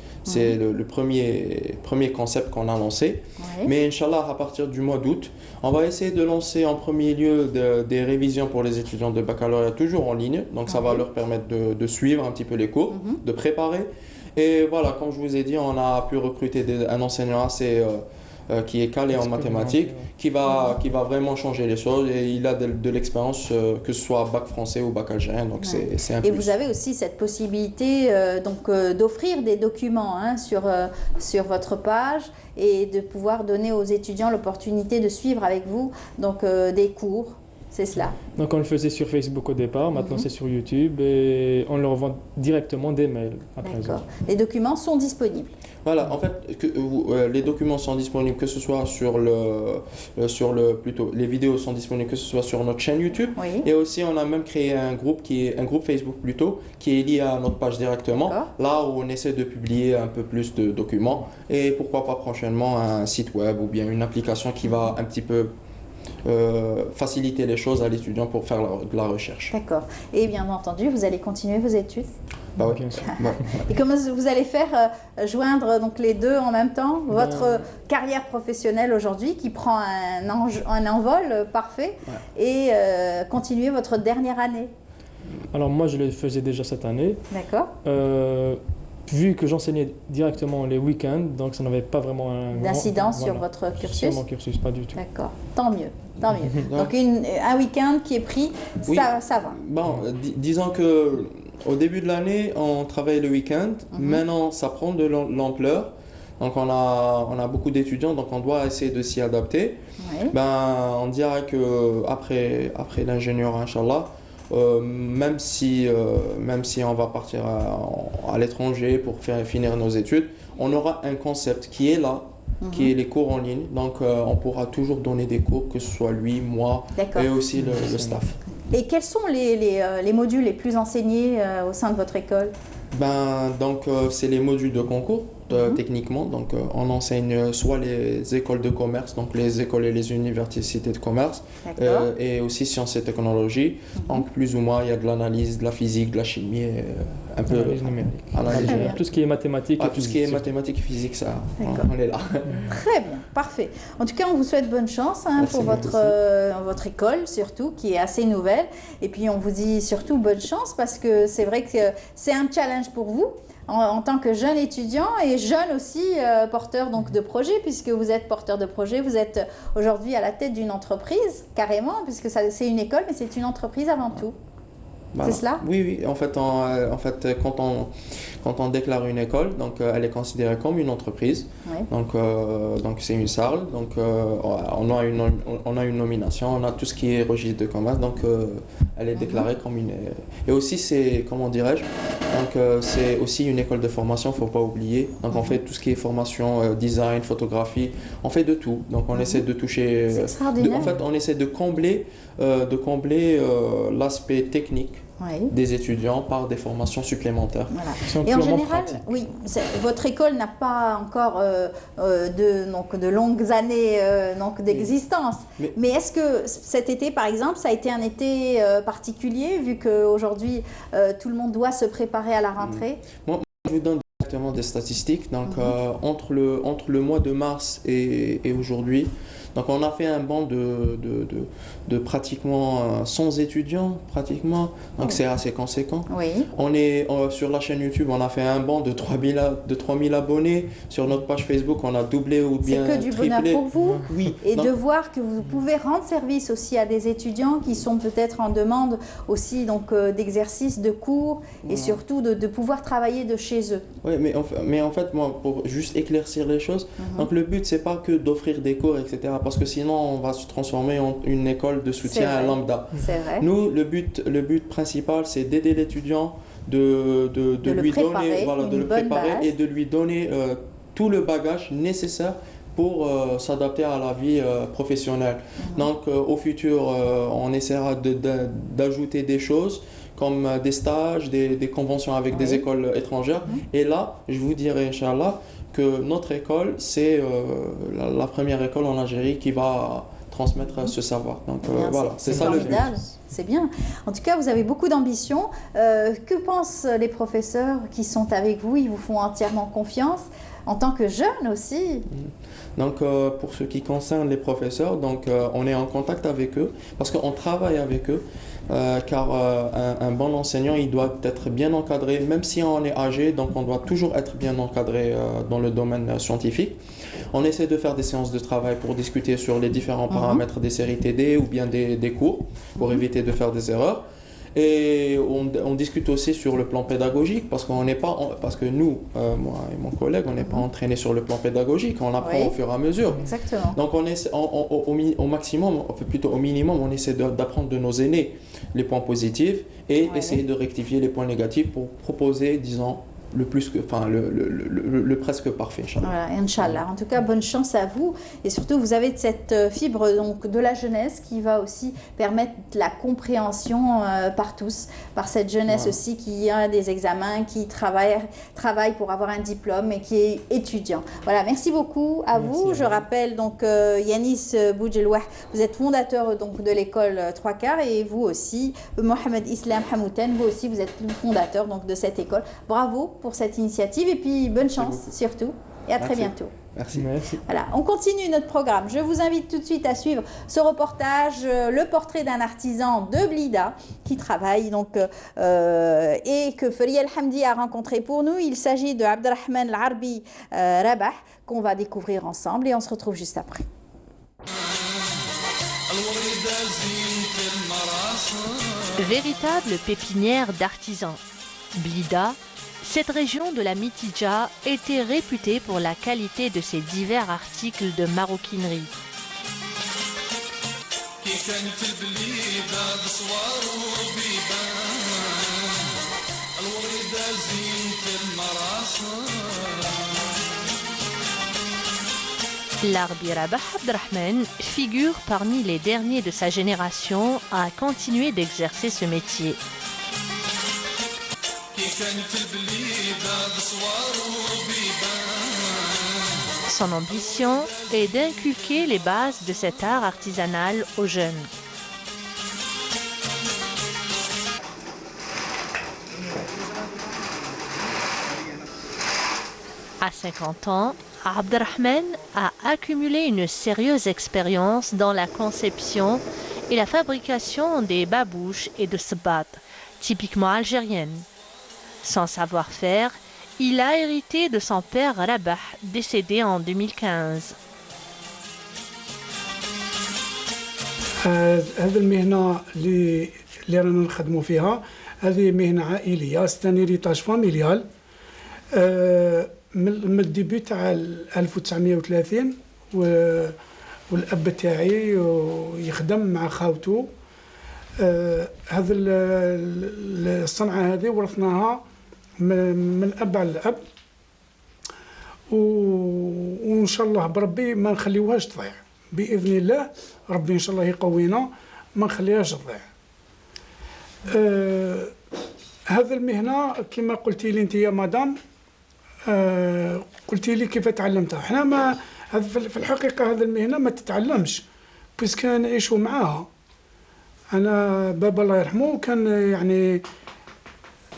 le premier concept qu'on a lancé. Mais Inch'Allah, à partir du mois d'août, on va essayer de lancer en premier lieu des révisions pour les étudiants de baccalauréat, toujours en ligne. Donc ça va leur permettre de suivre un petit peu les cours, de préparer. Et voilà, comme je vous ai dit, on a pu recruter un enseignant qui est calé en mathématiques, qui va vraiment changer les choses, et il a de l'expérience, que ce soit bac français ou bac algérien, donc c'est un plus. Et vous avez aussi cette possibilité d'offrir des documents, hein, sur votre page, et de pouvoir donner aux étudiants l'opportunité de suivre avec vous donc, des cours. C'est cela. Donc on le faisait sur Facebook au départ, maintenant c'est sur YouTube, et on leur envoie directement des mails à présent. Les documents sont disponibles. Voilà, en fait, les documents sont disponibles, que ce soit plutôt les vidéos sont disponibles, que ce soit sur notre chaîne YouTube, et aussi on a même créé un groupe Facebook plutôt, qui est lié à notre page directement, là où on essaie de publier un peu plus de documents, et pourquoi pas prochainement un site web ou bien une application qui va un petit peu faciliter les choses à l'étudiant pour faire de la recherche. D'accord. Et bien entendu, vous allez continuer vos études? Bah oui, bien sûr. Et comment vous allez faire joindre donc les deux en même temps, votre carrière professionnelle aujourd'hui qui prend un envol parfait, et continuer votre dernière année? Alors moi je le faisais déjà cette année. D'accord. vu que j'enseignais directement les week-ends, donc ça n'avait pas vraiment d'incidence sur voilà, votre cursus. Sur mon cursus, pas du tout. D'accord, tant mieux. Tant mieux. Donc un week-end qui est pris, Oui. ça va. Bon, disons que au début de l'année, on travaille le week-end. Maintenant, ça prend de l'ampleur. Donc on a beaucoup d'étudiants, donc on doit essayer de s'y adapter. Oui. On dirait que après l'ingénieur, Inch'Allah, même si on va partir à l'étranger pour finir nos études, on aura un concept qui est là, qui est les cours en ligne. Donc on pourra toujours donner des cours, que ce soit lui, moi et aussi le staff. Et quels sont les modules les plus enseignés au sein de votre école? C'est les modules de concours, techniquement. Donc, on enseigne soit les écoles de commerce, donc les écoles et les universités de commerce, et aussi sciences et technologies. Donc, plus ou moins, il y a de l'analyse, de la physique, de la chimie, un peu Analyse numérique. Tout ce qui est mathématiques. Tout ce qui est mathématiques et physique, ça, on est là. Très bien, parfait. En tout cas, on vous souhaite bonne chance pour votre école, surtout, qui est assez nouvelle. Et puis, on vous dit surtout bonne chance, parce que c'est vrai que c'est un challenge pour vous, en tant que jeune étudiant et jeune aussi porteur donc, de projet, puisque vous êtes porteur de projet, vous êtes aujourd'hui à la tête d'une entreprise, carrément, puisque c'est une école, mais c'est une entreprise avant tout. C'est cela? Oui. En fait, quand on déclare une école, donc elle est considérée comme une entreprise. Oui. Donc c'est une salle. Donc on a une nomination, on a tout ce qui est registre de commerce. Donc elle est déclarée comme une. Et aussi c'est, comment dirais-je, donc c'est aussi une école de formation. Faut pas oublier. Donc on fait tout ce qui est formation, design, photographie. On fait de tout. Donc on essaie de toucher. C'est extraordinaire. En fait, on essaie de combler l'aspect technique. Oui. Des étudiants par des formations supplémentaires. Voilà. Et en général, oui, votre école n'a pas encore de longues années d'existence. Mais est-ce que cet été, par exemple, ça a été un été particulier, vu qu'aujourd'hui, tout le monde doit se préparer à la rentrée? Moi, je vous donne directement des statistiques. Donc, entre le mois de mars et aujourd'hui, donc on a fait un bond de pratiquement 100 étudiants, pratiquement. Donc c'est assez conséquent. Oui. On est sur la chaîne YouTube, on a fait un bond de 3000 abonnés. Sur notre page Facebook, on a doublé ou bien triplé. C'est que du bonheur pour vous. Oui. Et de voir que vous pouvez rendre service aussi à des étudiants qui sont peut-être en demande aussi d'exercices, de cours, et surtout de pouvoir travailler de chez eux. Oui, mais en fait, moi, pour juste éclaircir les choses, donc le but, c'est pas que d'offrir des cours, etc. Parce que sinon, on va se transformer en une école de soutien à lambda. C'est vrai. Nous, le but principal, c'est d'aider l'étudiant, de lui donner, de le préparer et de lui donner tout le bagage nécessaire pour s'adapter à la vie professionnelle. Donc, au futur, on essaiera d'ajouter des choses comme des stages, des conventions avec des écoles étrangères. Et là, je vous dirai, Inch'Allah, que notre école, c'est la première école en Algérie qui va transmettre ce savoir. Donc voilà, c'est ça le but. C'est bien. En tout cas, vous avez beaucoup d'ambition. Que pensent les professeurs qui sont avec vous? Ils vous font entièrement confiance en tant que jeune aussi. Donc pour ce qui concerne les professeurs, donc on est en contact avec eux parce qu'on travaille avec eux. Car un bon enseignant, il doit être bien encadré, même si on est âgé, donc on doit toujours être bien encadré dans le domaine scientifique. On essaie de faire des séances de travail pour discuter sur les différents paramètres des séries TD ou bien des cours, pour éviter de faire des erreurs. Et on discute aussi sur le plan pédagogique parce que nous, moi et mon collègue, on n'est pas entraînés sur le plan pédagogique, on apprend au fur et à mesure. Exactement. Donc au maximum, plutôt au minimum, on essaie d'apprendre de nos aînés les points positifs et essayer de rectifier les points négatifs pour proposer, disons, le presque parfait, Inch'Allah. Voilà, Inch'Allah. En tout cas, bonne chance à vous. Et surtout, vous avez cette fibre donc, de la jeunesse qui va aussi permettre la compréhension par tous, par cette jeunesse aussi qui a des examens, qui travaille pour avoir un diplôme et qui est étudiant. Voilà, merci beaucoup à vous. Je rappelle donc Yanis Boujelouah, vous êtes fondateur donc, de l'école 3 quarts et vous aussi, Mohamed Islam Hamouten, vous aussi, vous êtes fondateur donc, de cette école. Bravo pour cette initiative et puis bonne chance surtout. et à très Merci. bientôt. Merci. Voilà, on continue notre programme. Je vous invite tout de suite à suivre ce reportage, le portrait d'un artisan de Blida qui travaille donc et que Faria El Hamdi a rencontré pour nous. Il s'agit de Abdelrahman Al-Arbi Rabah qu'on va découvrir ensemble et on se retrouve juste après. Véritable pépinière d'artisans. Blida, cette région de la Mitidja était réputée pour la qualité de ses divers articles de maroquinerie. L'Arbi Rabah Abdelrahman figure parmi les derniers de sa génération à continuer d'exercer ce métier. Son ambition est d'inculquer les bases de cet art artisanal aux jeunes. À 50 ans, Abdelrahman a accumulé une sérieuse expérience dans la conception et la fabrication des babouches et de sabbat, typiquement algériennes. Son savoir-faire, il a hérité de son père Rabah, décédé en 2015. هذه المهنة اللي رانا نخدموا فيها هذه مهنة عائلية ستان هيريتاج فاميليال من الديبي تاع 1930 والاب تاعي يخدم مع خاوته هذا الصنعة هذه ورثناها من اب على الاب وان شاء الله بربي ما نخليوهاش تضيع باذن الله ربي ان شاء الله يقوينا ما نخليهاش تضيع. هذا المهنه كما قلتي لي انت يا مدام قلتي لي كيف تعلمتها. احنا ما في الحقيقه هذا المهنه ما تتعلمش بس نعيشوا معاها. انا بابا الله يرحمه كان يعني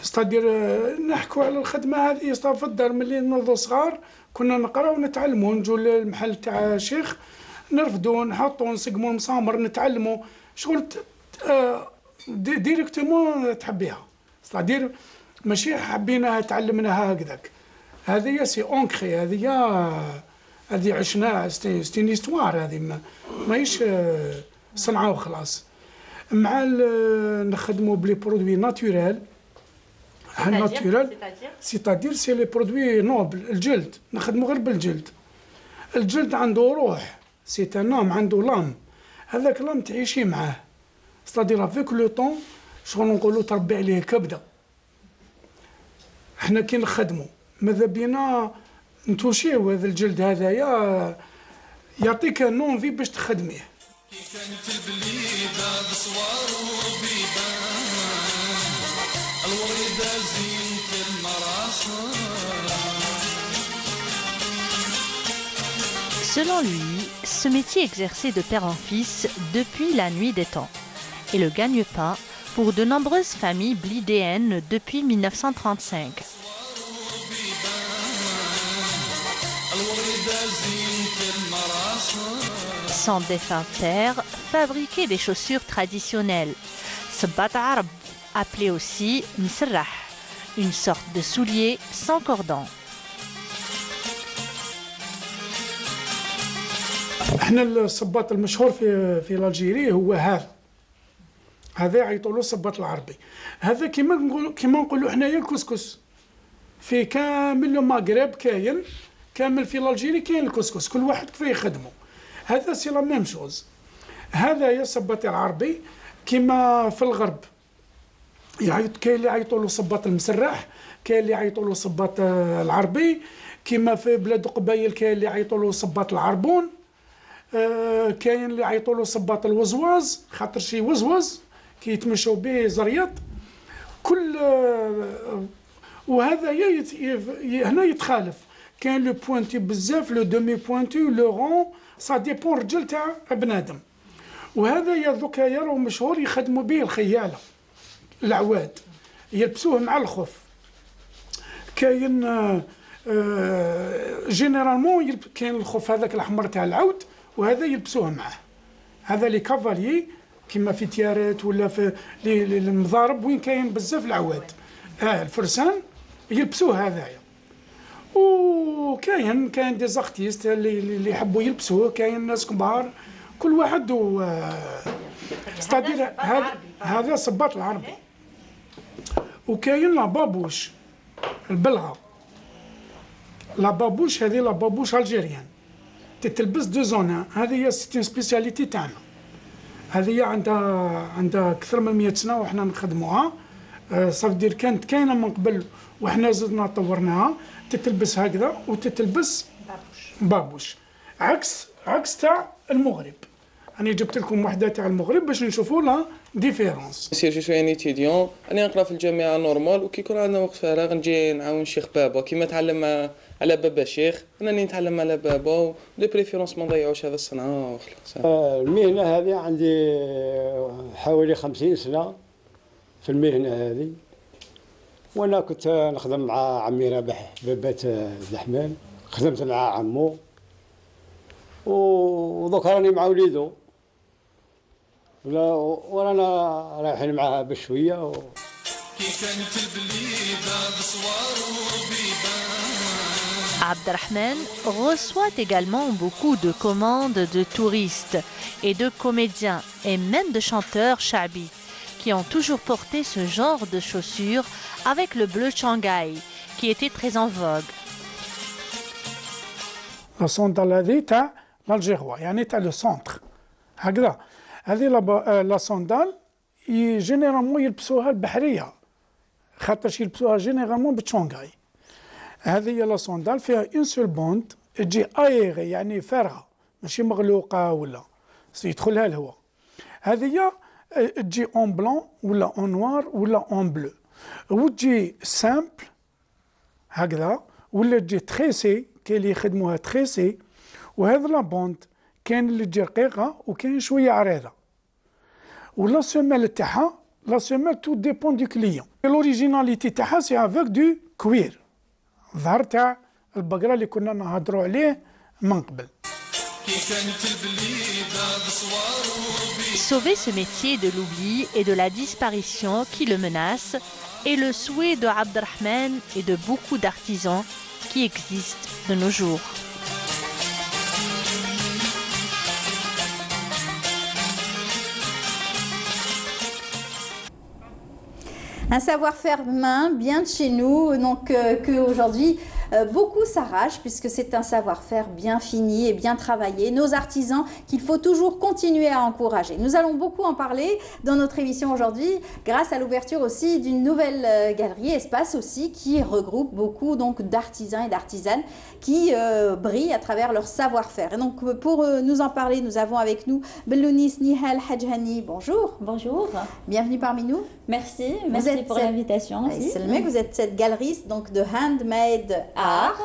استدير نحكوا على الخدمه هذه في الدار ملي نوضوا صغار كنا نقراو ونتعلموا نجوا للمحل تاع شيخ نرفدوا نحطوا نسقموا المسامر نتعلموا شغل ديريكتومون تحبيها استدير ماشي حبيناها تعلمناها هكذاك. هذه سي اونكري هذه عشناها ستي استوار هذه ماهيش صنعه وخلاص. مع نخدموا بلي برودوي ناتوريل سيتادير سي لي برودوي نوبل الجلد نخدموا غير بالجلد. الجلد عنده روح سي ان نوم عنده لام هذاك لام تعيشي معاه ستادير افيك لو طون شغل نقولوا تربي عليه كبده. احنا كي نخدموا ماذا بينا نتوشيو هذا الجلد هذايا يعطيك نونفي باش تخدميه. Selon lui, ce métier exercé de père en fils depuis la nuit des temps est le gagne-pain pour de nombreuses familles blidéennes depuis 1935. Son défunt père fabriquait des chaussures traditionnelles, sabbat arab, appelé aussi mserrah, une sorte de soulier sans cordon. احنا الصباط المشهور في الجيري هو هذا يعيطوا له الصباط العربي. هذا كيما نقولوا حنايا الكسكس في كامل المغرب كاين كامل في الجيري كاين الكسكس كل واحد كيف يخدمه. هذا سي لا ميم شوز. هذا يا الصباط العربي كيما في الغرب كاين اللي يعيطوا له صباط المسرح كاين اللي يعيطوا له صباط العربي كيما في بلاد قبايل كاين اللي يعيطوا له صباط العربون كاين اللي يعيطوا له صباط الوزواز خاطر شي وزوز كيتمشوا به زرياط كل وهذا هنا يتخالف كاين لو بوينتي بزاف لو دومي بوينتي لو رون سا ديبون رجل تاع بنادم. وهذا يا ذكايا راهو مشهور يخدموا به الخياله العواد يلبسوه مع الخف. كاين جينيرالمون كاين الخف هذاك الاحمر تاع العود وهذا يلبسوه معاه. هذا لي كافاليي كيما في تيارات ولا في المضارب وين كاين بزاف العواد الفرسان يلبسوه هذايا. وكاين دي زارتيست اللي يحبوا يلبسوه، كاين ناس كبار كل واحد ستادير. هذا صباط العربي. وكاين لا بابوش البلغه. لا بابوش هذه لا بابوش الجيريان تتلبس دو زون. هذه هي ستين سبيسياليتي تاعنا. هذه عندها أكثر من 100 سنة وحنا نخدموها. صافدير كانت كاينة من قبل وحنا زدنا طورناها. تتلبس هكذا وتتلبس بابوش عكس تاع المغرب. أنا جبت لكم وحدة تاع المغرب باش نشوفوا لا ديفيرونس. جو سوي ان ايتيديون، انا نقرا في الجامعه نورمال، وكي يكون عندنا وقت فراغ نجي نعاون شيخ بابا كيما تعلم على بابا شيخ، انني نتعلم على بابا دو بريفيرونس ما نضيعوش هذا الصنعه وخلاص. المهنه هذه عندي حوالي 50 سنه في المهنه هذه، وانا كنت نخدم مع عمي رابح بابات الدحمان، خدمت مع عمو ودوك راني مع وليدو ورانا رايحين معاها بشويه Abderrahmane reçoit également beaucoup de commandes de touristes et de comédiens et même de chanteurs chabi qui ont toujours porté ce genre de chaussures avec le bleu Shanghai qui était très en vogue. لا صوندال هذه تاع الجيروا يعني تاع لو سونتر هكذا. هذه لا صوندال جينيرالمون يلبسوها البحريه خاطرش يلبسوها جينيرالمون بتشونغاي. هذه هي لا صوندال فيها اون سول بوند تجي ايغي يعني فارغه ماشي مغلوقه ولا يدخلها الهواء. هذه تجي اون بلون ولا اون نوار ولا اون بلو وتجي سامبل هكذا ولا تجي تريسي. كاين اللي يخدموها تريسي وهذا لا بوند كاين اللي تجي رقيقه وكاين شويه عريضه. ولا سيمال تاعها لا سيمال تو ديبون دو كليون. لوريجيناليتي تاعها سي افيك دو كوير ظهر تاع البقره اللي كنا نهضروا عليه من قبل. Sauver ce métier de l'oubli et de la disparition qui le menace est le souhait de Abderrahmane et de beaucoup d'artisans qui existent de nos jours. Un savoir-faire main bien de chez nous, donc que aujourd'hui beaucoup s'arrachent puisque c'est un savoir-faire bien fini et bien travaillé. Nos artisans qu'il faut toujours continuer à encourager. Nous allons beaucoup en parler dans notre émission aujourd'hui grâce à l'ouverture aussi d'une nouvelle galerie, espace aussi, qui regroupe beaucoup donc d'artisans et d'artisanes qui brillent à travers leur savoir-faire. Et donc pour nous en parler, nous avons avec nous Belounis Nihal Hadjhani. Bonjour. Bonjour. Bienvenue parmi nous. Merci pour l'invitation. Vous êtes cette galeriste donc de handmade art.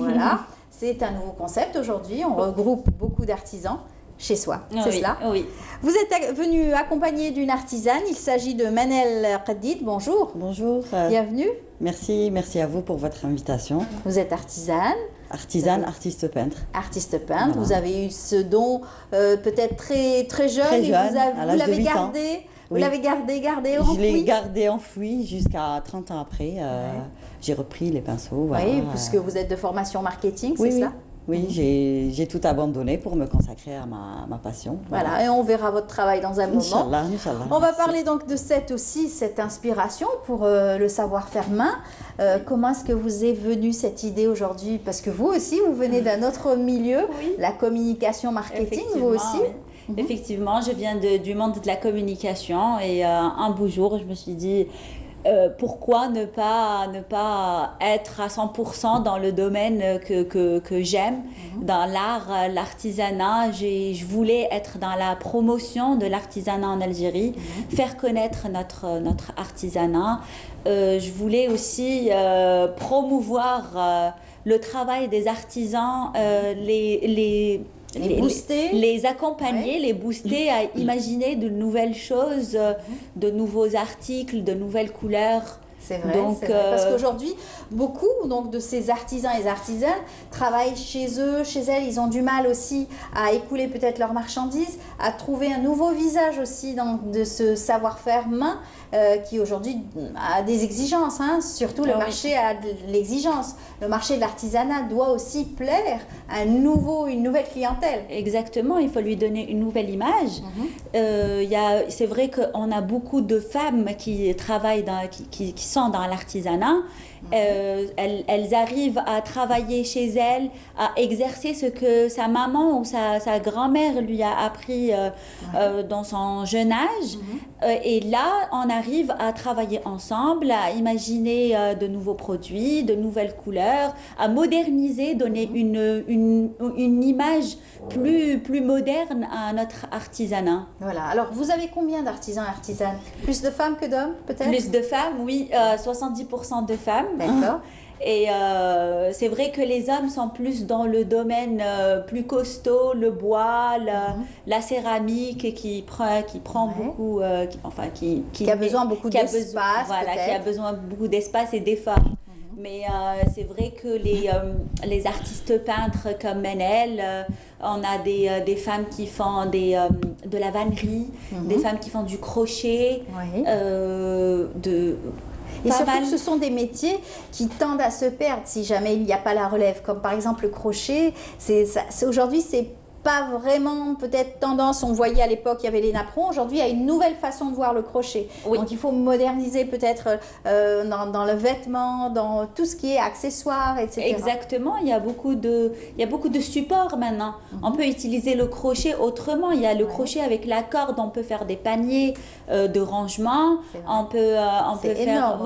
Voilà, c'est un nouveau concept aujourd'hui. On regroupe beaucoup d'artisans chez soi, c'est cela? Oui. Vous êtes venu accompagné d'une artisane. Il s'agit de Manel Qaddid. Bonjour. Bonjour. Bienvenue. Merci à vous pour votre invitation. Vous êtes artisane. Artisane, artiste peintre. Artiste peintre. Voilà. Vous avez eu ce don peut-être très jeune. Très jeune, à l'âge de 8 ans. Vous l'avez gardé enfoui? Je l'ai gardé enfoui jusqu'à 30 ans après. J'ai repris les pinceaux. Voilà. Oui, puisque vous êtes de formation marketing, c'est cela? Oui, j'ai tout abandonné pour me consacrer à ma passion. Voilà, et on verra votre travail dans un moment. Inch'Allah. On va parler donc de cette inspiration pour le savoir-faire main. Comment est-ce que vous est venue cette idée aujourd'hui? Parce que vous aussi, vous venez d'un autre milieu, la communication marketing, vous aussi. Oui. Effectivement, je viens du monde de la communication et un beau jour, je me suis dit pourquoi ne pas être à 100% dans le domaine que j'aime, dans l'art, l'artisanat. Je voulais être dans la promotion de l'artisanat en Algérie, faire connaître notre artisanat. Je voulais aussi promouvoir le travail des artisans, les accompagner, les booster à imaginer de nouvelles choses, de nouveaux articles, de nouvelles couleurs. C'est vrai, Donc, c'est vrai. Parce qu'aujourd'hui, beaucoup donc, de ces artisans et artisanes travaillent chez eux, chez elles. Ils ont du mal aussi à écouler peut-être leurs marchandises, à trouver un nouveau visage aussi de ce savoir-faire main qui aujourd'hui a des exigences. Hein. Surtout le marché a de l'exigence. Le marché de l'artisanat doit aussi plaire à une nouvelle clientèle. Exactement, il faut lui donner une nouvelle image. C'est vrai qu'on a beaucoup de femmes qui travaillent, qui sont dans l'artisanat. Elles arrivent à travailler chez elles, à exercer ce que sa maman ou sa grand-mère lui a appris dans son jeune âge. Et là, on arrive à travailler ensemble, à imaginer de nouveaux produits, de nouvelles couleurs, à moderniser, donner une image plus moderne à notre artisanat. Voilà. Alors, vous avez combien d'artisans et artisanes? Plus de femmes que d'hommes, peut-être? Plus de femmes, oui. 70% de femmes. D'accord. Et c'est vrai que les hommes sont plus dans le domaine plus costaud, le bois, la céramique, qui prend beaucoup, qui a besoin beaucoup d'espace, voilà, qui a besoin beaucoup d'espace et d'efforts. Mais c'est vrai que les artistes peintres comme Menel, on a des femmes qui font de la vannerie, des femmes qui font du crochet, et surtout que ce sont des métiers qui tendent à se perdre si jamais il n'y a pas la relève, comme par exemple le crochet. Aujourd'hui, c'est pas vraiment peut-être tendance. On voyait à l'époque, il y avait les napperons. Aujourd'hui, il y a une nouvelle façon de voir le crochet. Oui. Donc, il faut moderniser peut-être dans le vêtement, dans tout ce qui est accessoires, etc. Exactement. Il y a beaucoup de supports maintenant. On peut utiliser le crochet autrement. Il y a le crochet avec la corde. On peut faire des paniers de rangement. On peut faire.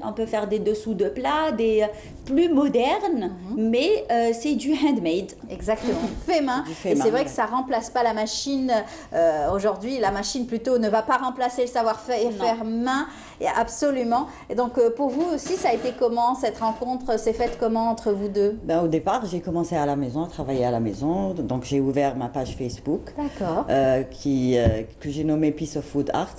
On peut faire des dessous de plats, des plus modernes, mais c'est du handmade. Exactement. Fait main. Et c'est vrai que ça ne remplace pas la machine. Aujourd'hui, la machine plutôt ne va pas remplacer le savoir-faire main. Et absolument. Et donc, pour vous aussi, ça a été comment cette rencontre? S'est faite comment entre vous deux? Au départ, j'ai commencé à la maison, à travailler à la maison. Donc, j'ai ouvert ma page Facebook. D'accord. Que j'ai nommée Piece of Wood Art.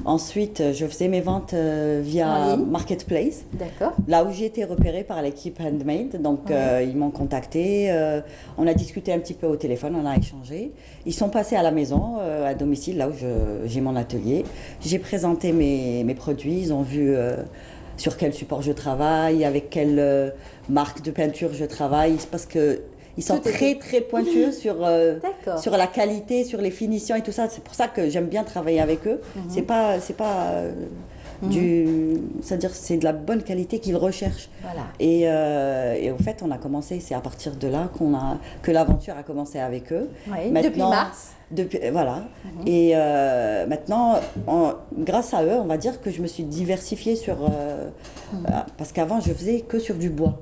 Ensuite, je faisais mes ventes via Marketplace. D'accord. Là où j'ai été repérée par l'équipe Handmade. Donc, ils m'ont contacté. On a discuté un petit peu au téléphone, on a échangé. Ils sont passés à la maison, à domicile, là où j'ai mon atelier. J'ai présenté mes produits. Ils ont vu sur quel support je travaille, avec quelle marque de peinture je travaille. Parce que ils sont très pointueux sur la qualité, sur les finitions et tout ça. C'est pour ça que j'aime bien travailler avec eux. C'est pas c'est-à-dire c'est de la bonne qualité qu'ils recherchent. Voilà. Et au fait, on a commencé, c'est à partir de là que l'aventure a commencé avec eux. Oui, maintenant, depuis mars. Voilà. Et maintenant, grâce à eux, on va dire que je me suis diversifiée sur... parce qu'avant, je faisais que sur du bois.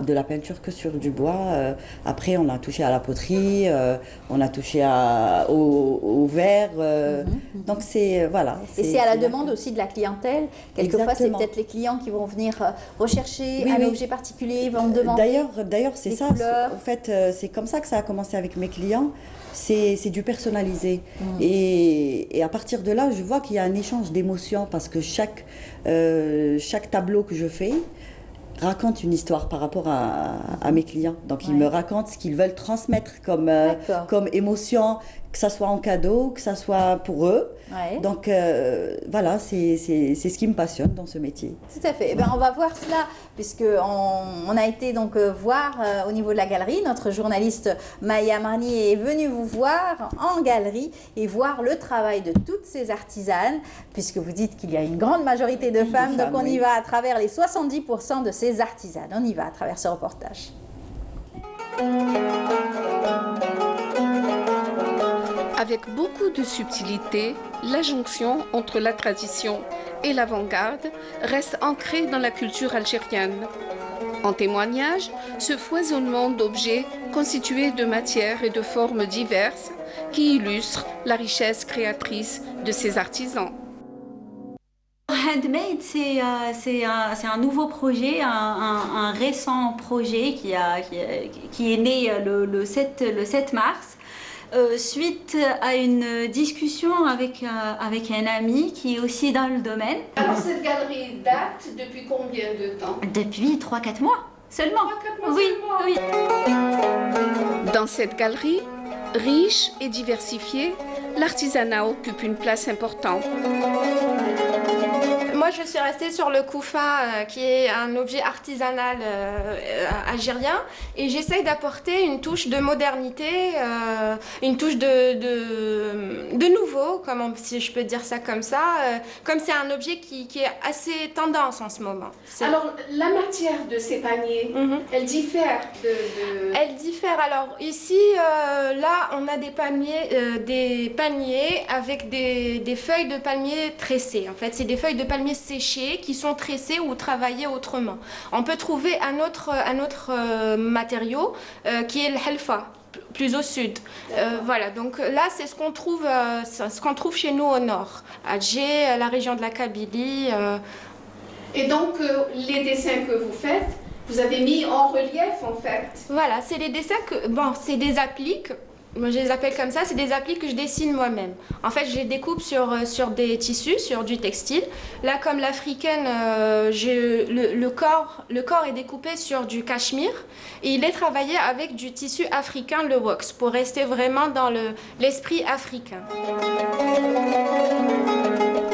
De la peinture que sur du bois. Après, on a touché à la poterie, on a touché au verre. Donc, c'est... voilà. Et c'est à la demande aussi de la clientèle. Quelquefois, c'est peut-être les clients qui vont venir rechercher un objet particulier, vont me demander... D'ailleurs, c'est ça. En fait, c'est comme ça que ça a commencé avec mes clients. C'est du personnalisé. Et à partir de là, je vois qu'il y a un échange d'émotions parce que chaque tableau que je fais raconte une histoire par rapport à mes clients. Donc, ils me racontent ce qu'ils veulent transmettre comme émotion, que ça soit en cadeau, que ça soit pour eux. Donc, voilà, c'est ce qui me passionne dans ce métier. Tout à fait. Eh bien, on va voir cela, puisqu'on a été donc voir au niveau de la galerie. Notre journaliste Maya Marni est venue vous voir en galerie et voir le travail de toutes ces artisanes, puisque vous dites qu'il y a une grande majorité de femmes. Donc, on y va à travers les 70% de ces artisanes. On y va à travers ce reportage. Avec beaucoup de subtilité, la jonction entre la tradition et l'avant-garde reste ancrée dans la culture algérienne. En témoignage, ce foisonnement d'objets constitués de matières et de formes diverses qui illustrent la richesse créatrice de ces artisans. Handmade, c'est un nouveau projet, un récent projet qui est né le 7 mars. suite à une discussion avec un ami qui est aussi dans le domaine. Alors cette galerie date depuis combien de temps? Depuis 3-4 mois seulement. 3-4 mois Oui, seulement. oui. Dans cette galerie, riche et diversifiée, l'artisanat occupe une place importante. Moi, je suis restée sur le koufa, qui est un objet artisanal algérien, et j'essaye d'apporter une touche de modernité, une touche de nouveau, si je peux dire ça comme ça, comme c'est un objet qui est assez tendance en ce moment. Alors, la matière de ces paniers, elle diffère Elle diffère. Alors, ici, là, on a des paniers avec des feuilles de palmier tressées. En fait, c'est des feuilles de palmier séchées qui sont tressées ou travaillées autrement. On peut trouver un autre matériau qui est le halfa, plus au sud. Voilà, donc là c'est ce qu'on trouve chez nous au nord, Alger, la région de la Kabylie. Et donc les dessins que vous faites, vous avez mis en relief en fait. Voilà, c'est les dessins c'est des appliques. Moi, je les appelle comme ça, c'est des appliques que je dessine moi-même. En fait, je les découpe sur des tissus, sur du textile. Là, comme l'africaine, le corps est découpé sur du cachemire et il est travaillé avec du tissu africain, le wax, pour rester vraiment dans l'esprit africain.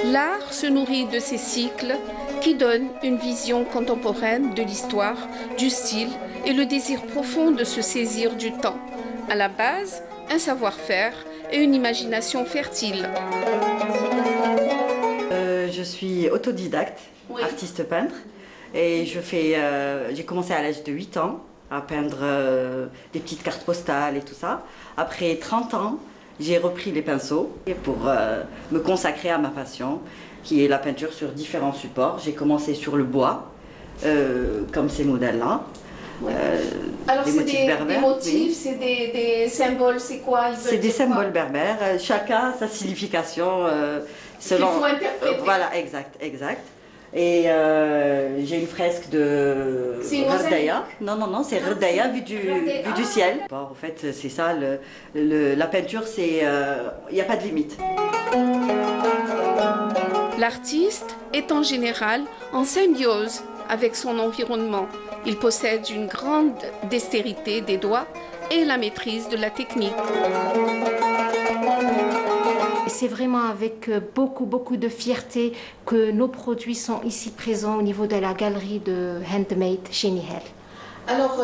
L'art se nourrit de ces cycles qui donnent une vision contemporaine de l'histoire, du style et le désir profond de se saisir du temps. À la base, un savoir-faire et une imagination fertile. Je suis autodidacte, artiste peintre, et j'ai commencé à l'âge de 8 ans à peindre des petites cartes postales et tout ça. Après 30 ans, j'ai repris les pinceaux pour me consacrer à ma passion, qui est la peinture sur différents supports. J'ai commencé sur le bois, comme ces modèles-là. Alors c'est des motifs, oui. c'est des symboles, c'est quoi? C'est des symboles berbères, chacun sa signification selon... Il faut interpréter. Voilà, exact. Et j'ai une fresque de Rdaya. Non, c'est Rdaya vu du ciel. Bon, en fait, c'est ça, la peinture, il n'y a pas de limite. L'artiste est en général en symbiose avec son environnement. Il possède une grande dextérité des doigts et la maîtrise de la technique. C'est vraiment avec beaucoup de fierté que nos produits sont ici présents au niveau de la galerie de Handmade chez Nihel. Alors,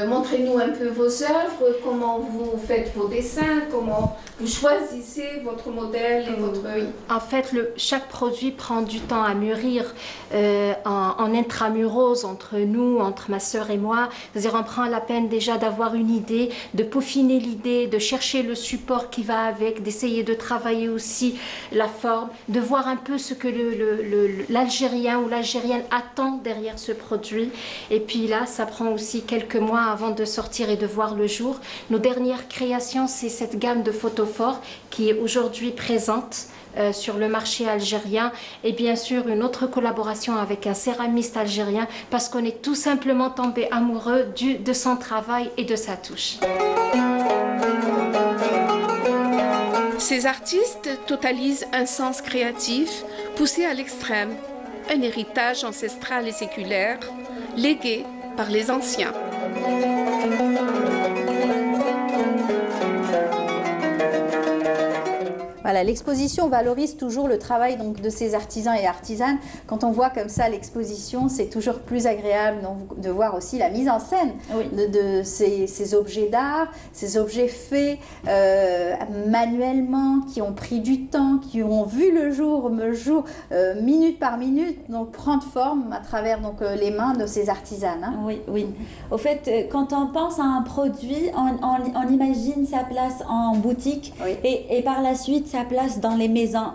montrez-nous un peu vos œuvres, comment vous faites vos dessins, comment vous choisissez votre modèle et votre... En fait, chaque produit prend du temps à mûrir en intramurose entre nous, entre ma sœur et moi. C'est-à-dire, on prend la peine déjà d'avoir une idée, de peaufiner l'idée, de chercher le support qui va avec, d'essayer de travailler aussi la forme, de voir un peu ce que l'Algérien ou l'Algérienne attend derrière ce produit. Et puis là, ça prend aussi quelques mois avant de sortir et de voir le jour. Nos dernières créations, c'est cette gamme de photophores qui est aujourd'hui présente sur le marché algérien, et bien sûr une autre collaboration avec un céramiste algérien parce qu'on est tout simplement tombé amoureux de son travail et de sa touche. Ces artistes totalisent un sens créatif poussé à l'extrême, un héritage ancestral et séculaire légué par les anciens. Voilà, l'exposition valorise toujours le travail donc, de ces artisans et artisanes. Quand on voit comme ça l'exposition, c'est toujours plus agréable donc, de voir aussi la mise en scène de ces objets d'art, ces objets faits manuellement, qui ont pris du temps, qui ont vu le jour, minute par minute, donc prendre forme à travers donc, les mains de ces artisanes. Hein. Oui. Au fait, quand on pense à un produit, on imagine sa place en boutique et par la suite sa place dans les maisons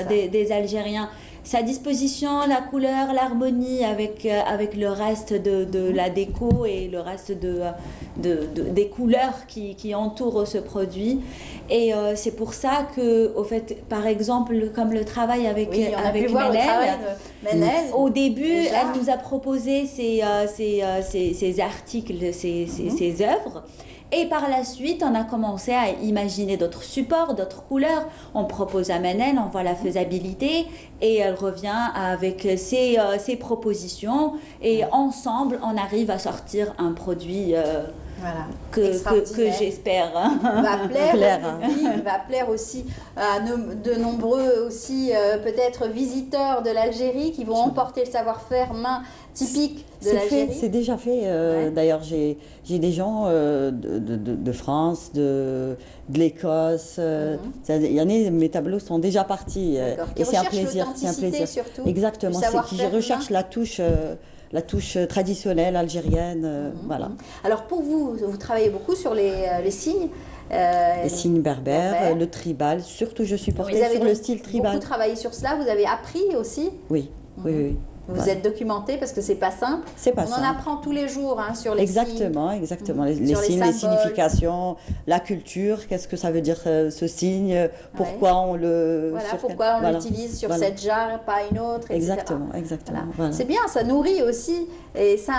des Algériens. Sa disposition, la couleur, l'harmonie avec le reste de la déco et le reste des couleurs qui entourent ce produit. Et c'est pour ça que, au fait, par exemple, comme le travail avec Menel, au début, elle nous a proposé ces articles, ces œuvres. Et par la suite, on a commencé à imaginer d'autres supports, d'autres couleurs. On propose à Manel, on voit la faisabilité et elle revient avec ses propositions. Et ensemble, on arrive à sortir un produit que j'espère va plaire aussi à de nombreux aussi peut-être visiteurs de l'Algérie qui vont emporter le savoir-faire main typique de l'Algérie. C'est déjà fait. D'ailleurs, j'ai des gens de France, de l'Écosse. Il y en a, mes tableaux sont déjà partis. Et c'est un plaisir. Surtout, exactement. Je recherche la touche traditionnelle algérienne. Voilà. Alors pour vous, vous travaillez beaucoup sur les signes. Les signes berbères, le tribal. Surtout, je suis portée sur le style tribal. Vous travaillez sur cela. Vous avez appris aussi. Oui. Vous êtes documenté parce que c'est pas simple. On en apprend tous les jours sur les signes. Exactement. Les signes, les significations, la culture, qu'est-ce que ça veut dire ce signe, pourquoi on le... pourquoi on l'utilise sur cette jarre, pas une autre, etc. Exactement. C'est bien, ça nourrit aussi et ça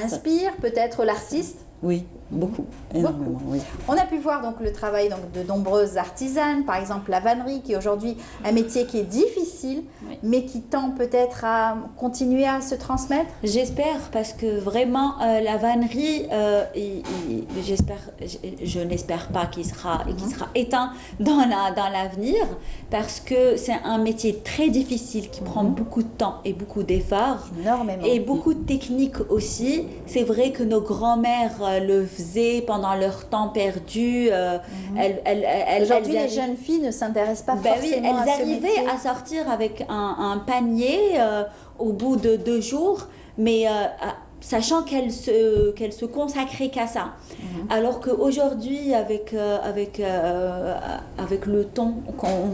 inspire peut-être l'artiste. Oui, beaucoup, énormément. Oui. On a pu voir donc le travail de nombreuses artisanes, par exemple la vannerie qui est aujourd'hui un métier qui est difficile, mais qui tend peut-être à continuer à se transmettre. J'espère parce que vraiment la vannerie, je n'espère pas qu'il sera éteint dans l'avenir parce que c'est un métier très difficile qui prend beaucoup de temps et beaucoup d'efforts. Énormément. Et beaucoup de techniques aussi. C'est vrai que nos grands-mères le faisaient pendant leur temps perdu. Aujourd'hui, les jeunes filles ne s'intéressent pas forcément à ce métier. Elles arrivaient à sortir avec un panier au bout de 2 jours, mais sachant qu'elles se consacraient qu'à ça. Alors qu'aujourd'hui, avec le temps,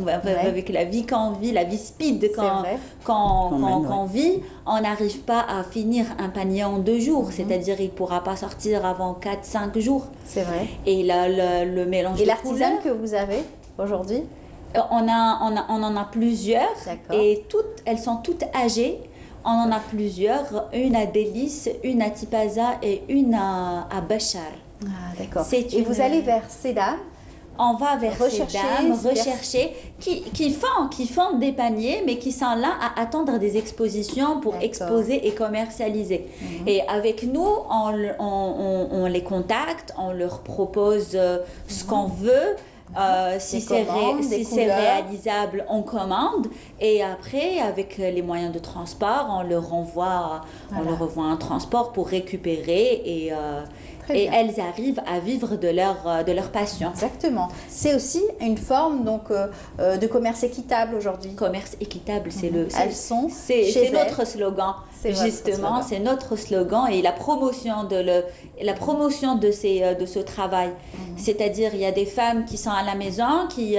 avec la vie qu'on vit, la vie speed qu'on vit, on n'arrive pas à finir un panier en 2 jours. C'est-à-dire il ne pourra pas sortir avant 4-5 jours. C'est vrai. Et le mélange de couleurs... Et l'artisane que vous avez aujourd'hui? On en a plusieurs et elles sont toutes âgées. On en a plusieurs, une à Délice, une à Tipaza et une à Bachar. D'accord. Et vous allez vers ces dames? On va vers ces dames, rechercher, qui font des paniers, mais qui sont là à attendre des expositions pour exposer et commercialiser. Et avec nous, on les contacte, on leur propose ce qu'on veut. Si c'est réalisable, on commande et après, avec les moyens de transport, on leur envoie un transport pour récupérer et elles arrivent à vivre de leur passion. Exactement. C'est aussi une forme de commerce équitable aujourd'hui. Commerce équitable, c'est notre slogan. Justement, c'est notre slogan et la promotion de ce travail. C'est-à-dire, il y a des femmes qui sont à la maison, qui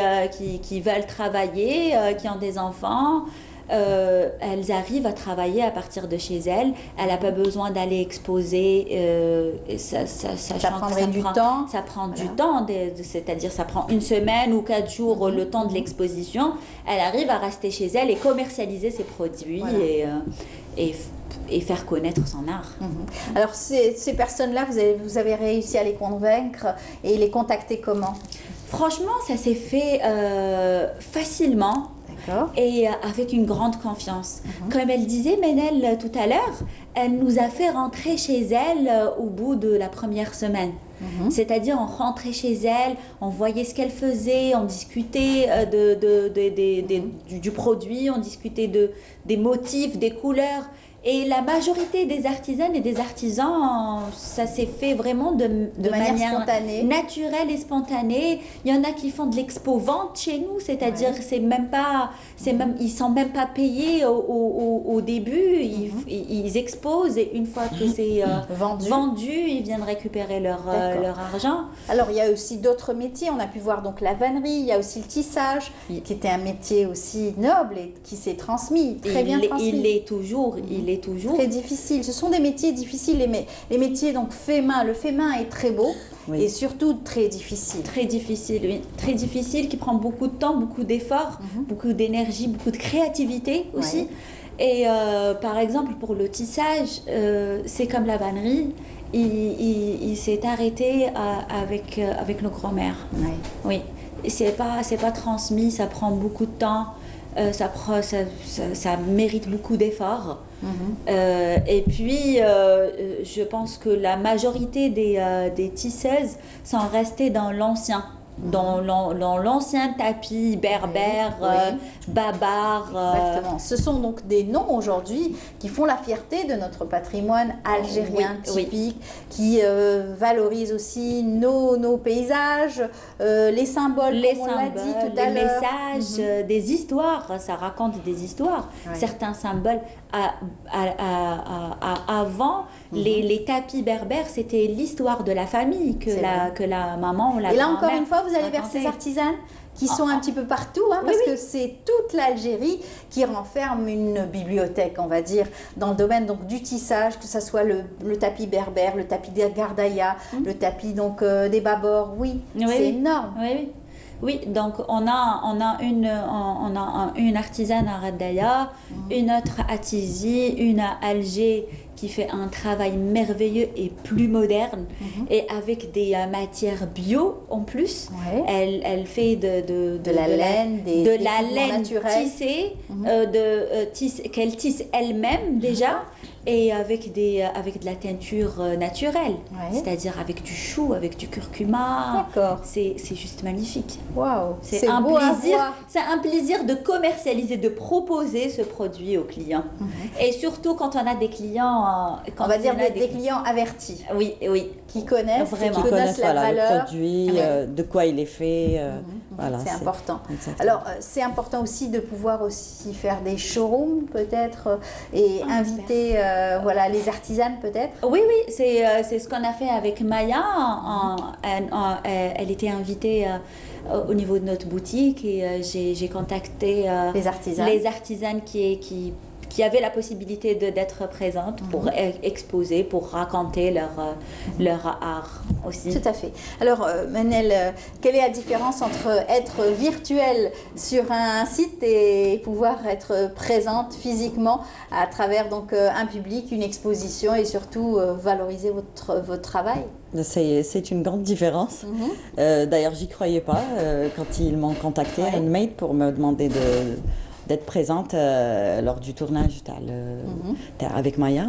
veulent travailler, qui ont des enfants. Elles arrivent à travailler à partir de chez elles. Elle n'a pas besoin d'aller exposer. Ça prendrait du temps. Ça prend du temps, c'est-à-dire ça prend 1 semaine ou 4 jours le temps de l'exposition. Elle arrive à rester chez elle et commercialiser ses produits et faire connaître son art. Alors ces personnes-là, vous avez réussi à les convaincre et les contacter comment? Franchement, ça s'est fait facilement. Et avec une grande confiance. Comme elle disait, Manel, tout à l'heure, elle nous a fait rentrer chez elle au bout de la première semaine. C'est-à-dire, on rentrait chez elle, on voyait ce qu'elle faisait, on discutait du produit, on discutait des motifs, des couleurs. Et la majorité des artisanes et des artisans, ça s'est fait vraiment de manière spontanée, naturelle et spontanée. Il y en a qui font de l'expo-vente chez nous, c'est-à-dire ils sont même pas payés au début. Ils exposent et une fois que c'est vendu, ils viennent récupérer leur argent. Alors il y a aussi d'autres métiers. On a pu voir donc la vannerie, il y a aussi le tissage, qui était un métier aussi noble et qui s'est transmis, très bien transmis. Il est toujours très difficile. Ce sont des métiers difficiles, les métiers donc fait main. Le fait main est très beau et surtout très difficile. Très difficile, oui. Très difficile, qui prend beaucoup de temps, beaucoup d'efforts, beaucoup d'énergie, beaucoup de créativité aussi. Et par exemple, pour le tissage, c'est comme la vannerie. il s'est arrêté avec nos grands-mères. Oui, c'est pas transmis, ça prend beaucoup de temps, ça mérite beaucoup d'efforts. Et puis, je pense que la majorité des tisseuses sont restées dans l'ancien. Dans l'ancien tapis berbère, babar. Exactement. Ce sont donc des noms aujourd'hui qui font la fierté de notre patrimoine algérien typique, qui valorisent aussi nos paysages, les symboles, comme on l'a dit tout à l'heure. Les messages, des histoires, ça raconte des histoires. Certains symboles, avant, les tapis berbères, c'était l'histoire de la famille que la maman ou la grand-mère. Et là, encore une fois, vous allez vers ces artisanes qui sont un petit peu partout, parce que c'est toute l'Algérie qui renferme une bibliothèque, on va dire, dans le domaine donc, du tissage, que ce soit le tapis berbère, le tapis des Gardaïa, le tapis donc, des Babors. C'est énorme. Oui, donc on a une artisane à Radaya, une autre à Tizi, une à Alger qui fait un travail merveilleux et plus moderne et avec des matières bio en plus. Elle fait de la laine, de la laine tissée, qu'elle tisse elle-même déjà. Et avec de la teinture naturelle, c'est-à-dire avec du chou, avec du curcuma. C'est juste magnifique. C'est un plaisir de commercialiser, de proposer ce produit aux clients. Et surtout quand on a des clients, on va dire des clients avertis. Oui, qui connaissent, vraiment. Qui connaissent la valeur. Le produit, de quoi il est fait. Voilà, c'est important. Exactement. Alors, c'est important aussi de pouvoir aussi faire des showrooms peut-être et inviter les artisanes peut-être. Oui, c'est ce qu'on a fait avec Maya. Elle était invitée au niveau de notre boutique et j'ai contacté les artisanes qui avaient la possibilité d'être présentes pour exposer, pour raconter leur art aussi. Tout à fait. Alors, Manel, quelle est la différence entre être virtuel sur un site et pouvoir être présente physiquement à travers donc, un public, une exposition et surtout valoriser votre travail? C'est une grande différence. D'ailleurs, j'y croyais pas quand ils m'ont contacté, Handmade, pour me demander d'être présente lors du tournage avec Maya.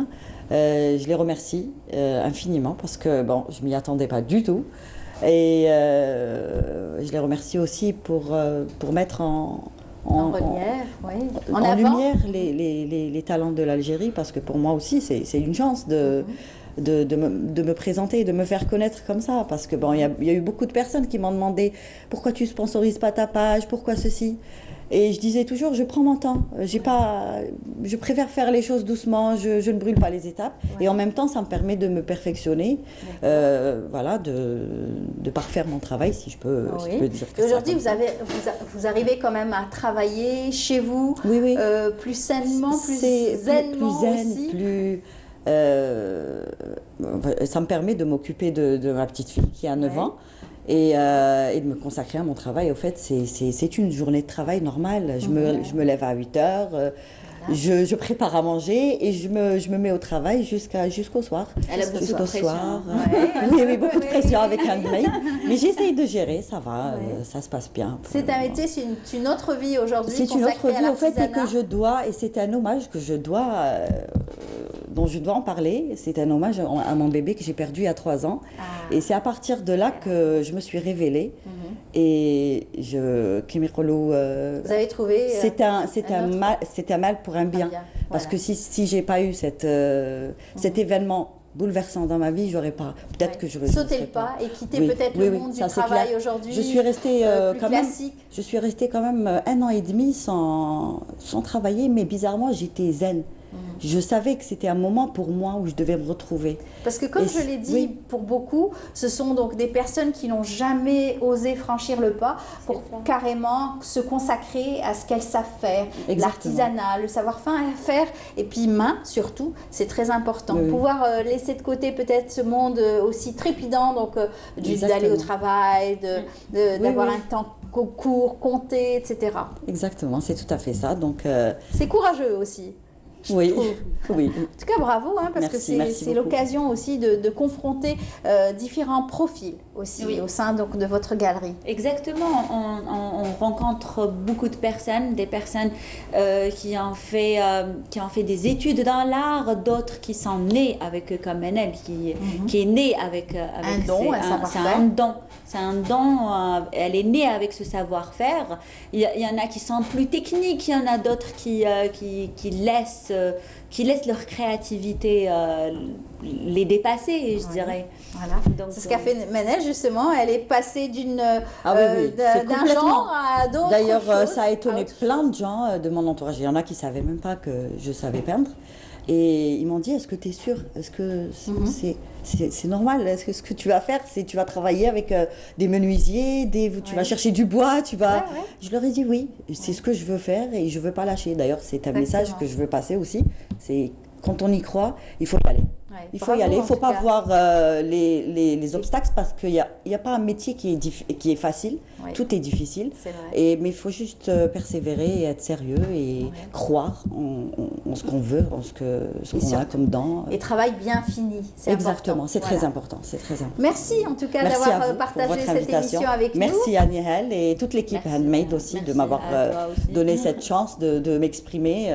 Je les remercie infiniment parce que je m'y attendais pas du tout. Et je les remercie aussi pour mettre en lumière les talents de l'Algérie, parce que pour moi aussi c'est une chance de me présenter et de me faire connaître comme ça, parce que il y a eu beaucoup de personnes qui m'ont demandé pourquoi tu sponsorises pas ta page, pourquoi ceci. Et je disais toujours, je prends mon temps, je préfère faire les choses doucement, je ne brûle pas les étapes. Et en même temps, ça me permet de me perfectionner, de parfaire mon travail, si je peux dire. Aujourd'hui, vous arrivez quand même à travailler chez vous, plus sainement, plus zenement aussi. Ça me permet de m'occuper de ma petite fille qui a 9 ans. Et de me consacrer à mon travail. Au fait, c'est une journée de travail normale. Je me lève à 8 heures, je prépare à manger et je me mets au travail jusqu'au soir. Elle a beaucoup de pression. Oui, beaucoup de pression avec Handmade. Mais j'essaye de gérer, ça va, ça se passe bien. C'est un métier, c'est une autre vie aujourd'hui. C'est une autre vie, au fait, et que je dois, et c'est un hommage que je dois, dont je dois en parler. C'est un hommage à mon bébé que j'ai perdu il y a 3 ans. Et c'est à partir de là que je me suis révélée. Et vous avez trouvé c'est un mal pour un bien. Parce que si j'ai pas eu cet événement bouleversant dans ma vie, j'aurais pas. Peut-être que j'aurais sauté le pas et quitté peut-être le monde du travail aujourd'hui. Je suis restée classique. Je suis restée quand même 1 an et demi sans travailler, mais bizarrement j'étais zen. Je savais que c'était un moment pour moi où je devais me retrouver. Parce que comme je l'ai dit, pour beaucoup, ce sont donc des personnes qui n'ont jamais osé franchir le pas pour carrément se consacrer à ce qu'elles savent faire. L'artisanat, le savoir-faire et puis main surtout, c'est très important. Pouvoir laisser de côté peut-être ce monde aussi trépidant, donc d'aller au travail, d'avoir un temps court, compté, etc. Exactement, c'est tout à fait ça. Donc, c'est courageux aussi. Oui, oui. En tout cas, bravo, hein, parce Merci, que merci c'est beaucoup. l'occasion aussi de confronter différents profils aussi au sein donc, de votre galerie. Exactement, on rencontre beaucoup de personnes, des personnes qui ont fait des études dans l'art, d'autres qui sont nées avec, comme Manel, qui est née avec un don, c'est un don, elle est née avec ce savoir-faire. Il y en a qui sont plus techniques, il y en a d'autres qui laissent leur créativité les dépasser, je dirais. Voilà. C'est ce qu'a fait Manel, justement. Elle est passée d'un complètement. genre à d'autres. D'ailleurs, choses, ça a étonné plein de gens de mon entourage. Il y en a qui ne savaient même pas que je savais peindre. Et ils m'ont dit, est-ce que tu es sûre? Est-ce que c'est normal? Est-ce que ce que tu vas faire, c'est tu vas travailler avec des menuisiers, tu vas chercher du bois, tu vas... Je leur ai dit oui, c'est ce que je veux faire et je ne veux pas lâcher. D'ailleurs, c'est un message que je veux passer aussi. C'est quand on y croit, il faut y aller. Il faut y aller, il ne faut pas voir les obstacles parce qu'il n'y a pas un métier qui est facile, tout est difficile. Mais il faut juste persévérer et être sérieux et croire en ce qu'on veut, en ce qu'on a comme don. Et travail bien fini, c'est exactement, important. c'est très important, c'est très important. Merci en tout cas Merci d'avoir à vous partagé pour votre cette invitation. émission avec nous. Merci à Nihal et toute l'équipe Handmade aussi de m'avoir donné cette chance de m'exprimer.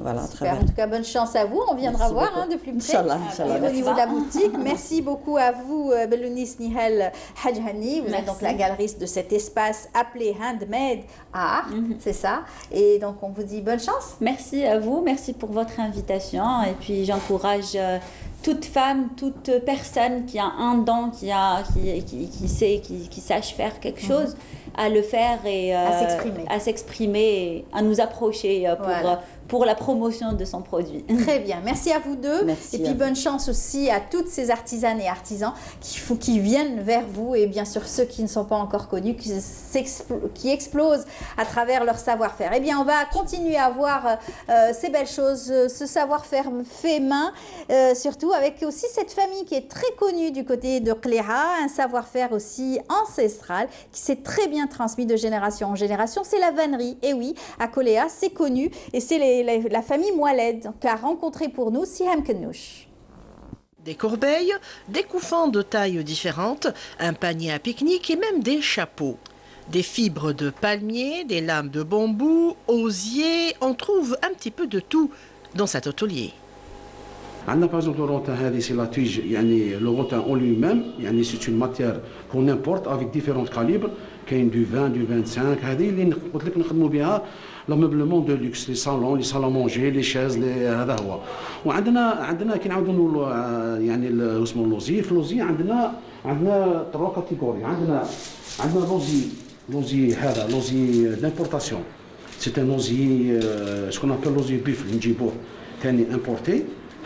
Voilà, à travers. En tout cas, bonne chance à vous. On viendra voir de plus près. Inch'Allah, au niveau de la boutique. Merci beaucoup à vous, Belounis Nihal Hadjhani. Vous êtes donc la galeriste de cet espace appelé Handmade Art, c'est ça. Et donc, on vous dit bonne chance. Merci à vous, merci pour votre invitation. Et puis, j'encourage toute femme, toute personne qui a un don, qui sache faire quelque chose, à le faire et à s'exprimer, à nous approcher pour la promotion de son produit. Très bien, merci à vous deux. Merci et puis bonne chance aussi à toutes ces artisanes et artisans qui viennent vers vous et bien sûr ceux qui ne sont pas encore connus, qui explosent à travers leur savoir-faire. Eh bien, on va continuer à voir ces belles choses, ce savoir-faire fait main, surtout avec aussi cette famille qui est très connue du côté de Qléha, un savoir-faire aussi ancestral qui s'est très bien transmis de génération en génération. C'est la vannerie, et oui, à Qléha, c'est connu et c'est la famille Moualed qu'a rencontré pour nous Siham Kennouch. Des corbeilles, des couffins de tailles différentes, un panier à pique-nique et même des chapeaux. Des fibres de palmier, des lames de bambou, osier, on trouve un petit peu de tout dans cet atelier. عندنا par exemple le rotin هذه c'est la tige يعني le rotin en lui-même يعني c'est une matière qu'on importe avec différents calibres كاين du 20 du 25 هذه اللي قلت لك نخدموا بها l'ameublement de luxe les salons à manger les chaises هذا هو وعندنا كي نعاودوا نقولوا يعني اسمه لوزي عندنا 3 كاتيجوري عندنا لوزي هذا لوزي d'importation c'est un لوزي ce qu'on appelle لوزي بيف اللي نجيبوه ثاني importé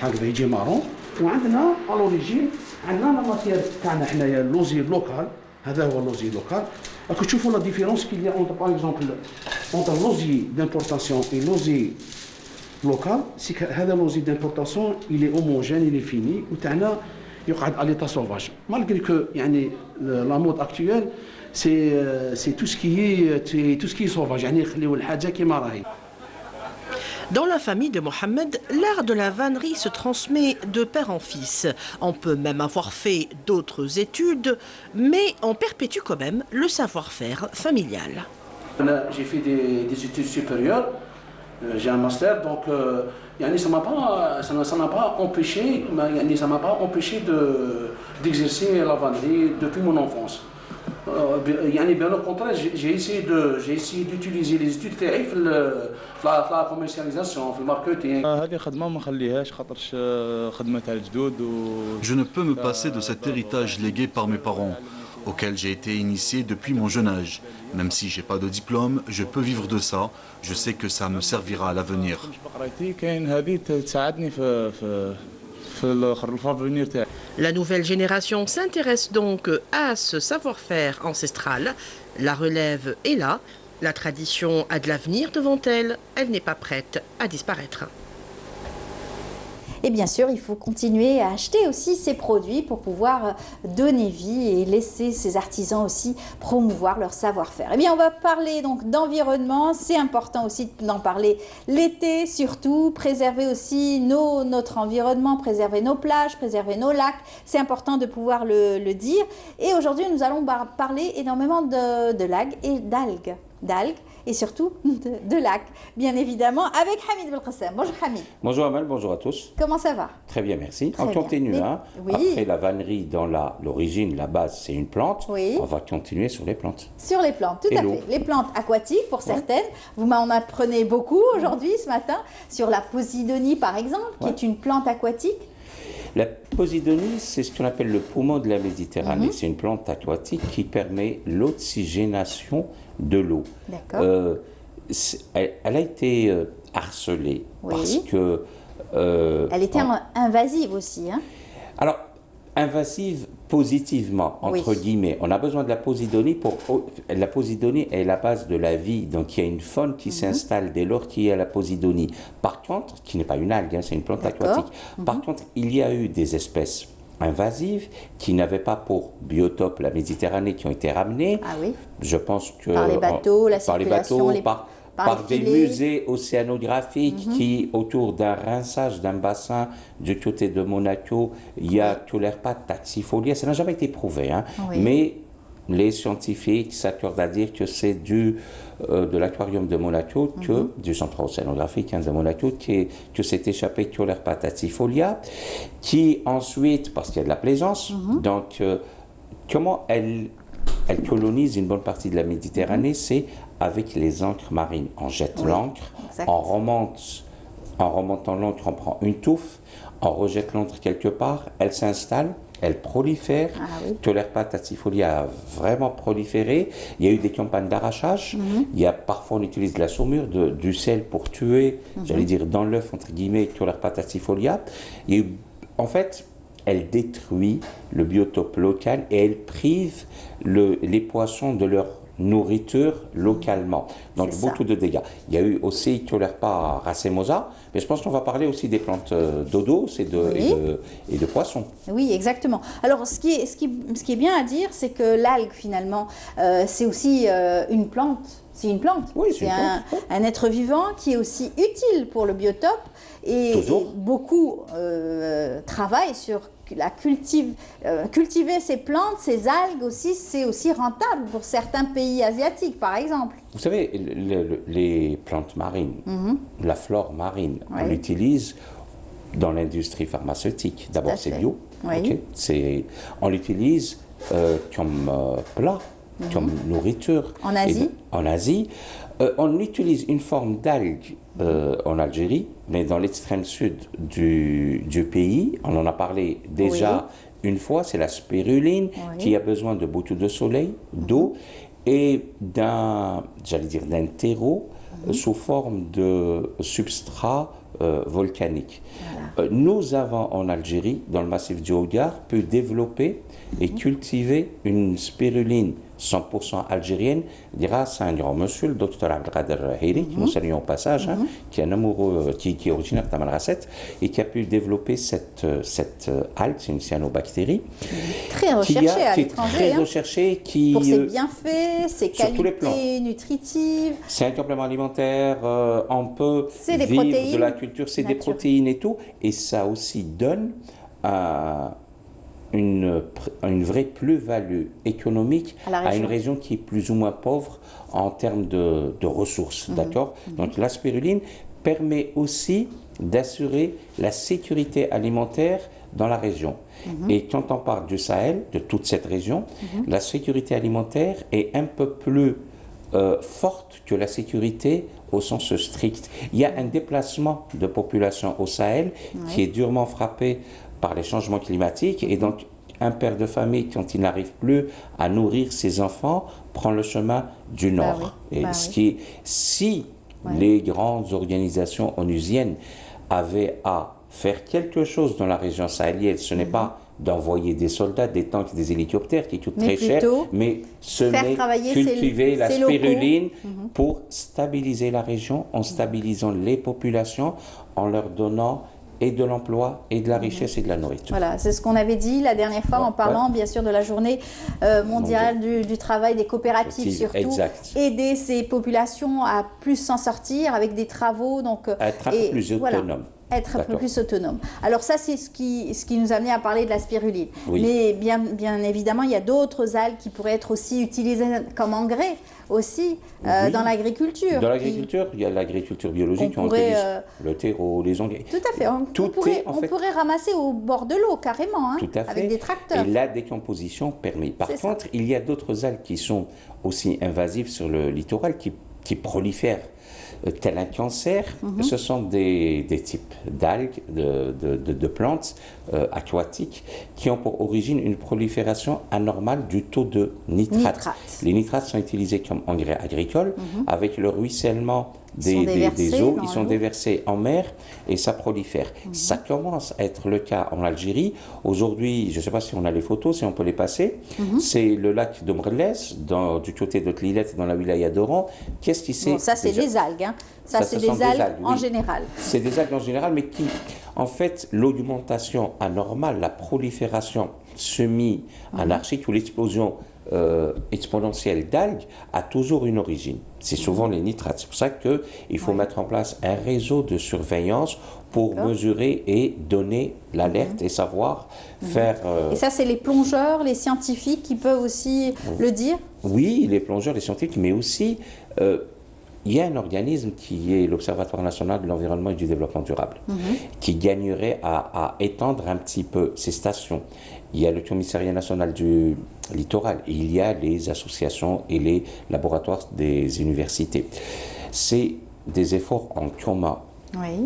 هكذا يجي مارون وعندنا على لوريجين عندنا لا ماتيير تاعنا حنايا لوزي لوكال هذا هو لوزي لوكال راكم تشوفوا لا ديفيرونس كي لي اونتر باغ اكزومبل اونتر لوزي دامبورطاسيون اي لوزي لوكال سي هذا لوزي دامبورطاسيون الي هوموجين الي فيني وتاعنا يقعد على ليتا سوفاج مالغري كو يعني لا مود اكطويل سي تو سكي سوفاج يعني يخليو الحاجه كيما راهي. Dans la famille de Mohamed, l'art de la vannerie se transmet de père en fils. On peut même avoir fait d'autres études, mais on perpétue quand même le savoir-faire familial. J'ai fait des études supérieures, j'ai un master, donc ça ne m'a pas empêché d'exercer la vannerie depuis mon enfance. Bien au contraire, j'ai essayé d'utiliser les études تاعي في la commercialisation, في الماركتينغ. هذه خدمة ما نخليهاش خاطرش خدمة تاع الجدود. Je ne peux me passer de cet héritage légué par mes parents, auquel j'ai été initié depuis mon jeune âge. Même si j'ai pas de diplôme, je peux vivre de ça. Je sais que ça me servira à l'avenir. La nouvelle génération s'intéresse donc à ce savoir-faire ancestral. La relève est là. La tradition a de l'avenir devant elle. Elle n'est pas prête à disparaître. Et bien sûr, il faut continuer à acheter aussi ces produits pour pouvoir donner vie et laisser ces artisans aussi promouvoir leur savoir-faire. Eh bien, on va parler donc d'environnement. C'est important aussi d'en parler l'été, surtout. Préserver aussi notre environnement, préserver nos plages, préserver nos lacs. C'est important de pouvoir le dire. Et aujourd'hui, nous allons parler énormément de lags et d'algues. Et surtout de lacs, bien évidemment, avec Hamid Belkacem. Bonjour Hamid. Bonjour Amal, bonjour à tous. Comment ça va? Très bien, merci. Très on continue. bien. Hein. Oui. Après la vannerie, dans l'origine, la base, c'est une plante. Oui. On va continuer sur les plantes. Sur les plantes, tout Et à l'eau. fait. Les plantes aquatiques, pour certaines. Vous m'en apprenez beaucoup aujourd'hui, ce matin, sur la posidonie, par exemple, qui est une plante aquatique. La posidonie, c'est ce qu'on appelle le poumon de la Méditerranée. C'est une plante aquatique qui permet l'oxygénation de l'eau. D'accord. Elle a été harcelée parce que... Elle était invasive aussi. Hein. Alors, invasive positivement, entre guillemets. On a besoin de la posidonie pour... La posidonie est la base de la vie, donc il y a une faune qui s'installe dès lors qu'il y a la posidonie. Par contre, qui n'est pas une algue, hein, c'est une plante aquatique. Par contre, il y a eu des espèces invasives qui n'avaient pas pour biotope la Méditerranée, qui ont été ramenées. Ah oui. Je pense que... Par les bateaux, la par les circulation, bateaux, par des musées océanographiques qui, autour d'un rinçage d'un bassin du côté de Monaco, il y a Tulerpa taxifolia. Ça n'a jamais été prouvé, hein. Mais les scientifiques s'accordent à dire que c'est de l'aquarium de Monaco, du centre océanographique de Monaco, que s'est échappé Tulerpa taxifolia, qui ensuite, parce qu'il y a de la plaisance, donc comment elle colonise une bonne partie de la Méditerranée, c'est avec les encres marines. On jette l'encre, on remontant l'encre, on prend une touffe, on rejette l'encre quelque part, elle s'installe, elle prolifère. Tulerpa taxifolia a vraiment proliféré. Il y a eu des campagnes d'arrachage. Parfois on utilise de la saumure, du sel pour tuer, j'allais dire dans l'œuf, entre guillemets, Tulerpa taxifolia. En fait, elle détruit le biotope local et elle prive les poissons de leur nourriture localement. Donc beaucoup de dégâts. Il y a eu aussi Tulerpa racemosa, mais je pense qu'on va parler aussi des plantes d'eau douce et de poissons. Oui, exactement. Alors ce qui est bien à dire, c'est que l'algue finalement, c'est aussi une plante. C'est une plante. Oui, c'est un être vivant qui est aussi utile pour le biotope et beaucoup travaillent sur cultiver ces plantes, ces algues aussi, c'est aussi rentable pour certains pays asiatiques, par exemple. Vous savez, les plantes marines, la flore marine, on l'utilise dans l'industrie pharmaceutique. D'abord, c'est bio. On l'utilise comme plat, comme nourriture. En Asie. En Asie. On utilise une forme d'algue en Algérie, mais dans l'extrême sud du pays. On en a parlé déjà une fois, c'est la spiruline qui a besoin de beaucoup de soleil, d'eau et d'un terreau sous forme de substrat volcanique. Nous avons en Algérie, dans le massif du Hogar, pu développer et cultiver une spiruline 100% algérienne grâce à un grand monsieur, le docteur Abdelkader Hiri, que nous saluons au passage, qui est un amoureux, qui est originaire de Tamal Rasset et qui a pu développer cette algue, c'est une cyanobactérie. Très recherchée à l'étranger. Très recherchée, pour ses bienfaits, ses qualités nutritives. C'est un complément alimentaire, on peut vivre de la culture, c'est des protéines et tout, et ça aussi donne une vraie plus-value économique à une région qui est plus ou moins pauvre en termes de ressources. D'accord. Donc la spiruline permet aussi d'assurer la sécurité alimentaire dans la région. Et quand on parle du Sahel, de toute cette région, la sécurité alimentaire est un peu plus forte que la sécurité au sens strict. Il y a un déplacement de population au Sahel qui est durement frappé par les changements climatiques, et donc un père de famille, quand il n'arrive plus à nourrir ses enfants, prend le chemin du nord. Si les grandes organisations onusiennes avaient à faire quelque chose dans la région sahélienne, ce n'est pas d'envoyer des soldats, des tanks, des hélicoptères qui coûtent très cher, mais cultiver la spiruline pour stabiliser la région en stabilisant les populations, en leur donnant et de l'emploi, et de la richesse et de la nourriture. Voilà, c'est ce qu'on avait dit la dernière fois en parlant bien sûr de la journée mondiale du travail des coopératives surtout. Exact. Aider ces populations à plus s'en sortir avec des travaux. Donc, être un peu plus autonome. Être un peu plus autonome. Alors ça, c'est ce qui nous a amené à parler de la spiruline. Oui. Mais bien évidemment, il y a d'autres algues qui pourraient être aussi utilisées comme engrais aussi dans l'agriculture. Dans l'agriculture, il y a l'agriculture biologique, on utilise le terreau, les engrais. Tout à fait. On pourrait ramasser au bord de l'eau carrément, hein, tout à fait. avec des tracteurs. Et la décomposition permet. Par contre, il y a d'autres algues qui sont aussi invasives sur le littoral, qui prolifèrent. Tel un cancer, ce sont des types d'algues, de plantes aquatiques qui ont pour origine une prolifération anormale du taux de nitrate. Les nitrates sont utilisés comme engrais agricole. Avec le ruissellement des eaux, ils sont déversés en mer et ça prolifère. Ça commence à être le cas en Algérie. Aujourd'hui, je ne sais pas si on a les photos, si on peut les passer. C'est le lac de Mrelès, du côté de Tlilette, dans la wilaya d'Oran. Qu'est-ce qui s'est... ça, c'est des algues. Hein. Ça c'est des algues en général. C'est des algues en général, mais qui, en fait, l'augmentation anormale, la prolifération semi-anarchique ou l'explosion exponentielle d'algues a toujours une origine. C'est souvent les nitrates. C'est pour ça qu'il faut mettre en place un réseau de surveillance pour mesurer et donner l'alerte et savoir faire... Et ça, c'est les plongeurs, les scientifiques qui peuvent aussi le dire? Oui, les plongeurs, les scientifiques, mais aussi... il y a un organisme qui est l'Observatoire national de l'environnement et du développement durable, qui gagnerait à étendre un petit peu ces stations. Il y a le Commissariat national du littoral, et il y a les associations et les laboratoires des universités. C'est des efforts en commun.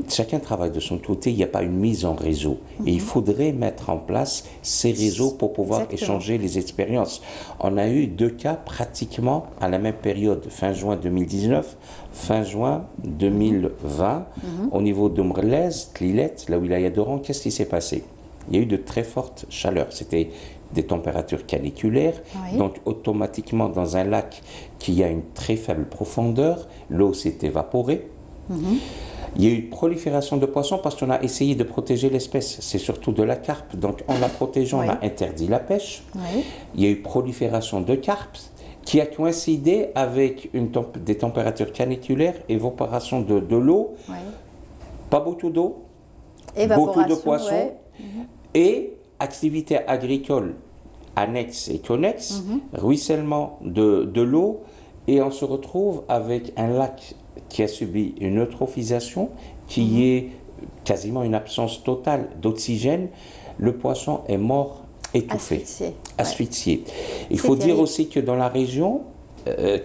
Chacun travaille de son côté, il n'y a pas une mise en réseau. Et il faudrait mettre en place ces réseaux pour pouvoir échanger les expériences. On a eu 2 cas pratiquement à la même période, fin juin 2019, fin juin 2020, au niveau de Mrelès, Tlilette, la wilaya d'Oran. Qu'est-ce qui s'est passé? Il y a eu de très fortes chaleurs. C'était des températures caniculaires. Donc, automatiquement, dans un lac qui a une très faible profondeur, l'eau s'est évaporée. Il y a eu une prolifération de poissons parce qu'on a essayé de protéger l'espèce. C'est surtout de la carpe. Donc, en la protégeant, on a interdit la pêche. Il y a eu prolifération de carpes qui a coïncidé avec des températures caniculaires, évaporation de l'eau, pas beaucoup d'eau, beaucoup de poissons et activités agricoles annexes et connexes, ruissellement de l'eau, et on se retrouve avec un lac qui a subi une eutrophisation, qui est quasiment une absence totale d'oxygène. Le poisson est mort étouffé, asphyxié. Il faut dire aussi que dans la région,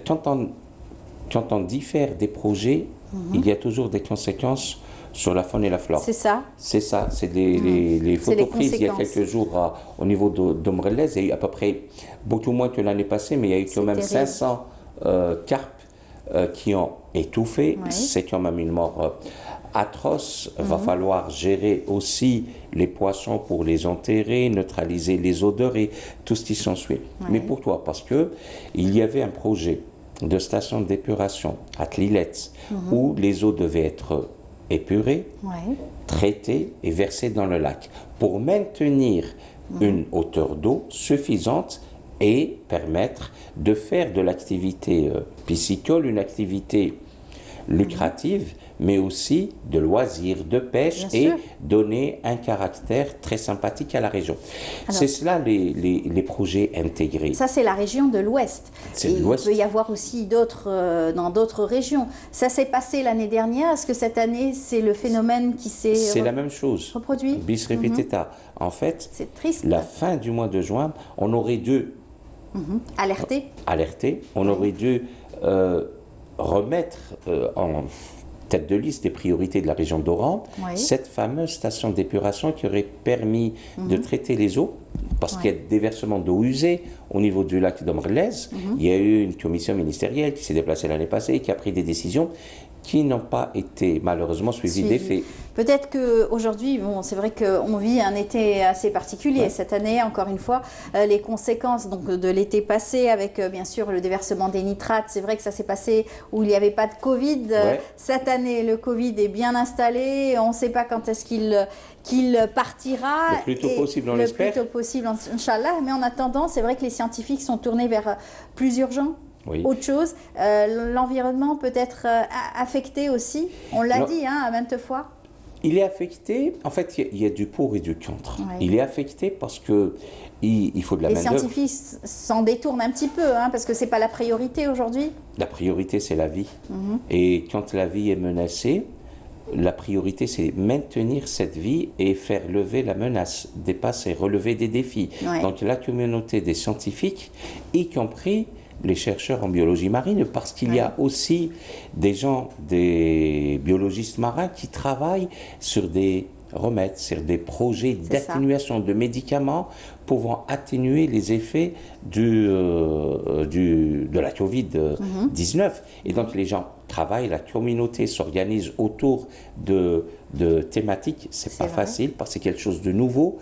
quand on diffère des projets, il y a toujours des conséquences sur la faune et la flore. C'est ça. C'est ça. C'est les photos prises il y a quelques jours au niveau de Mrelès. Il y a eu à peu près beaucoup moins que l'année passée, mais il y a eu quand même 500 carpes qui ont étouffé. C'est quand même une mort atroce. Il va falloir gérer aussi les poissons pour les enterrer, neutraliser les odeurs et tout ce qui s'ensuit. Mais pourquoi? Parce qu'il y avait un projet de station d'épuration à Tlilette où les eaux devaient être épurées, traitées et versées dans le lac pour maintenir une hauteur d'eau suffisante et permettre de faire de l'activité piscicole une activité lucrative, mais aussi de loisirs, de pêche et donner un caractère très sympathique à la région. C'est cela les projets intégrés. Ça, c'est la région de l'Ouest. Il peut y avoir aussi dans d'autres régions. Ça s'est passé l'année dernière. Est-ce que cette année, c'est le phénomène qui s'est C'est la même chose. Reproduit. Bis repetita. En fait, la fin du mois de juin, on aurait dû alerter. On aurait dû remettre en tête de liste des priorités de la région d'Oran cette fameuse station d'épuration qui aurait permis de traiter les eaux parce qu'il y a des versements d'eau usée au niveau du lac d'Omrlez. Il y a eu une commission ministérielle qui s'est déplacée l'année passée, qui a pris des décisions qui n'ont pas été malheureusement suivies des faits. Peut-être qu'aujourd'hui, bon, c'est vrai qu'on vit un été assez particulier. Cette année, encore une fois, les conséquences donc, de l'été passé avec bien sûr le déversement des nitrates, c'est vrai que ça s'est passé où il n'y avait pas de Covid. Cette année, le Covid est bien installé. On ne sait pas quand est-ce qu'il partira. Le plus tôt possible, on l'espère. Le plus tôt possible, Inch'Allah. Mais en attendant, c'est vrai que les scientifiques sont tournés vers plus urgent. Autre chose, l'environnement peut être affecté aussi. On l'a dit à maintes fois. Il est affecté, en fait, il y a du pour et du contre. Il est affecté parce que il faut de la main-d'œuvre. Les scientifiques s'en détournent un petit peu, parce que ce n'est pas la priorité aujourd'hui. La priorité, c'est la vie. Et quand la vie est menacée, la priorité, c'est maintenir cette vie et faire lever la menace, dépasser, relever des défis. Donc la communauté des scientifiques, y compris les chercheurs en biologie marine, parce qu'il y a aussi des gens, des biologistes marins qui travaillent sur des remèdes, sur des projets d'atténuation de médicaments pouvant atténuer les effets de la Covid-19. Et donc les gens travaillent, la communauté s'organise autour de thématiques. C'est pas facile parce que c'est quelque chose de nouveau,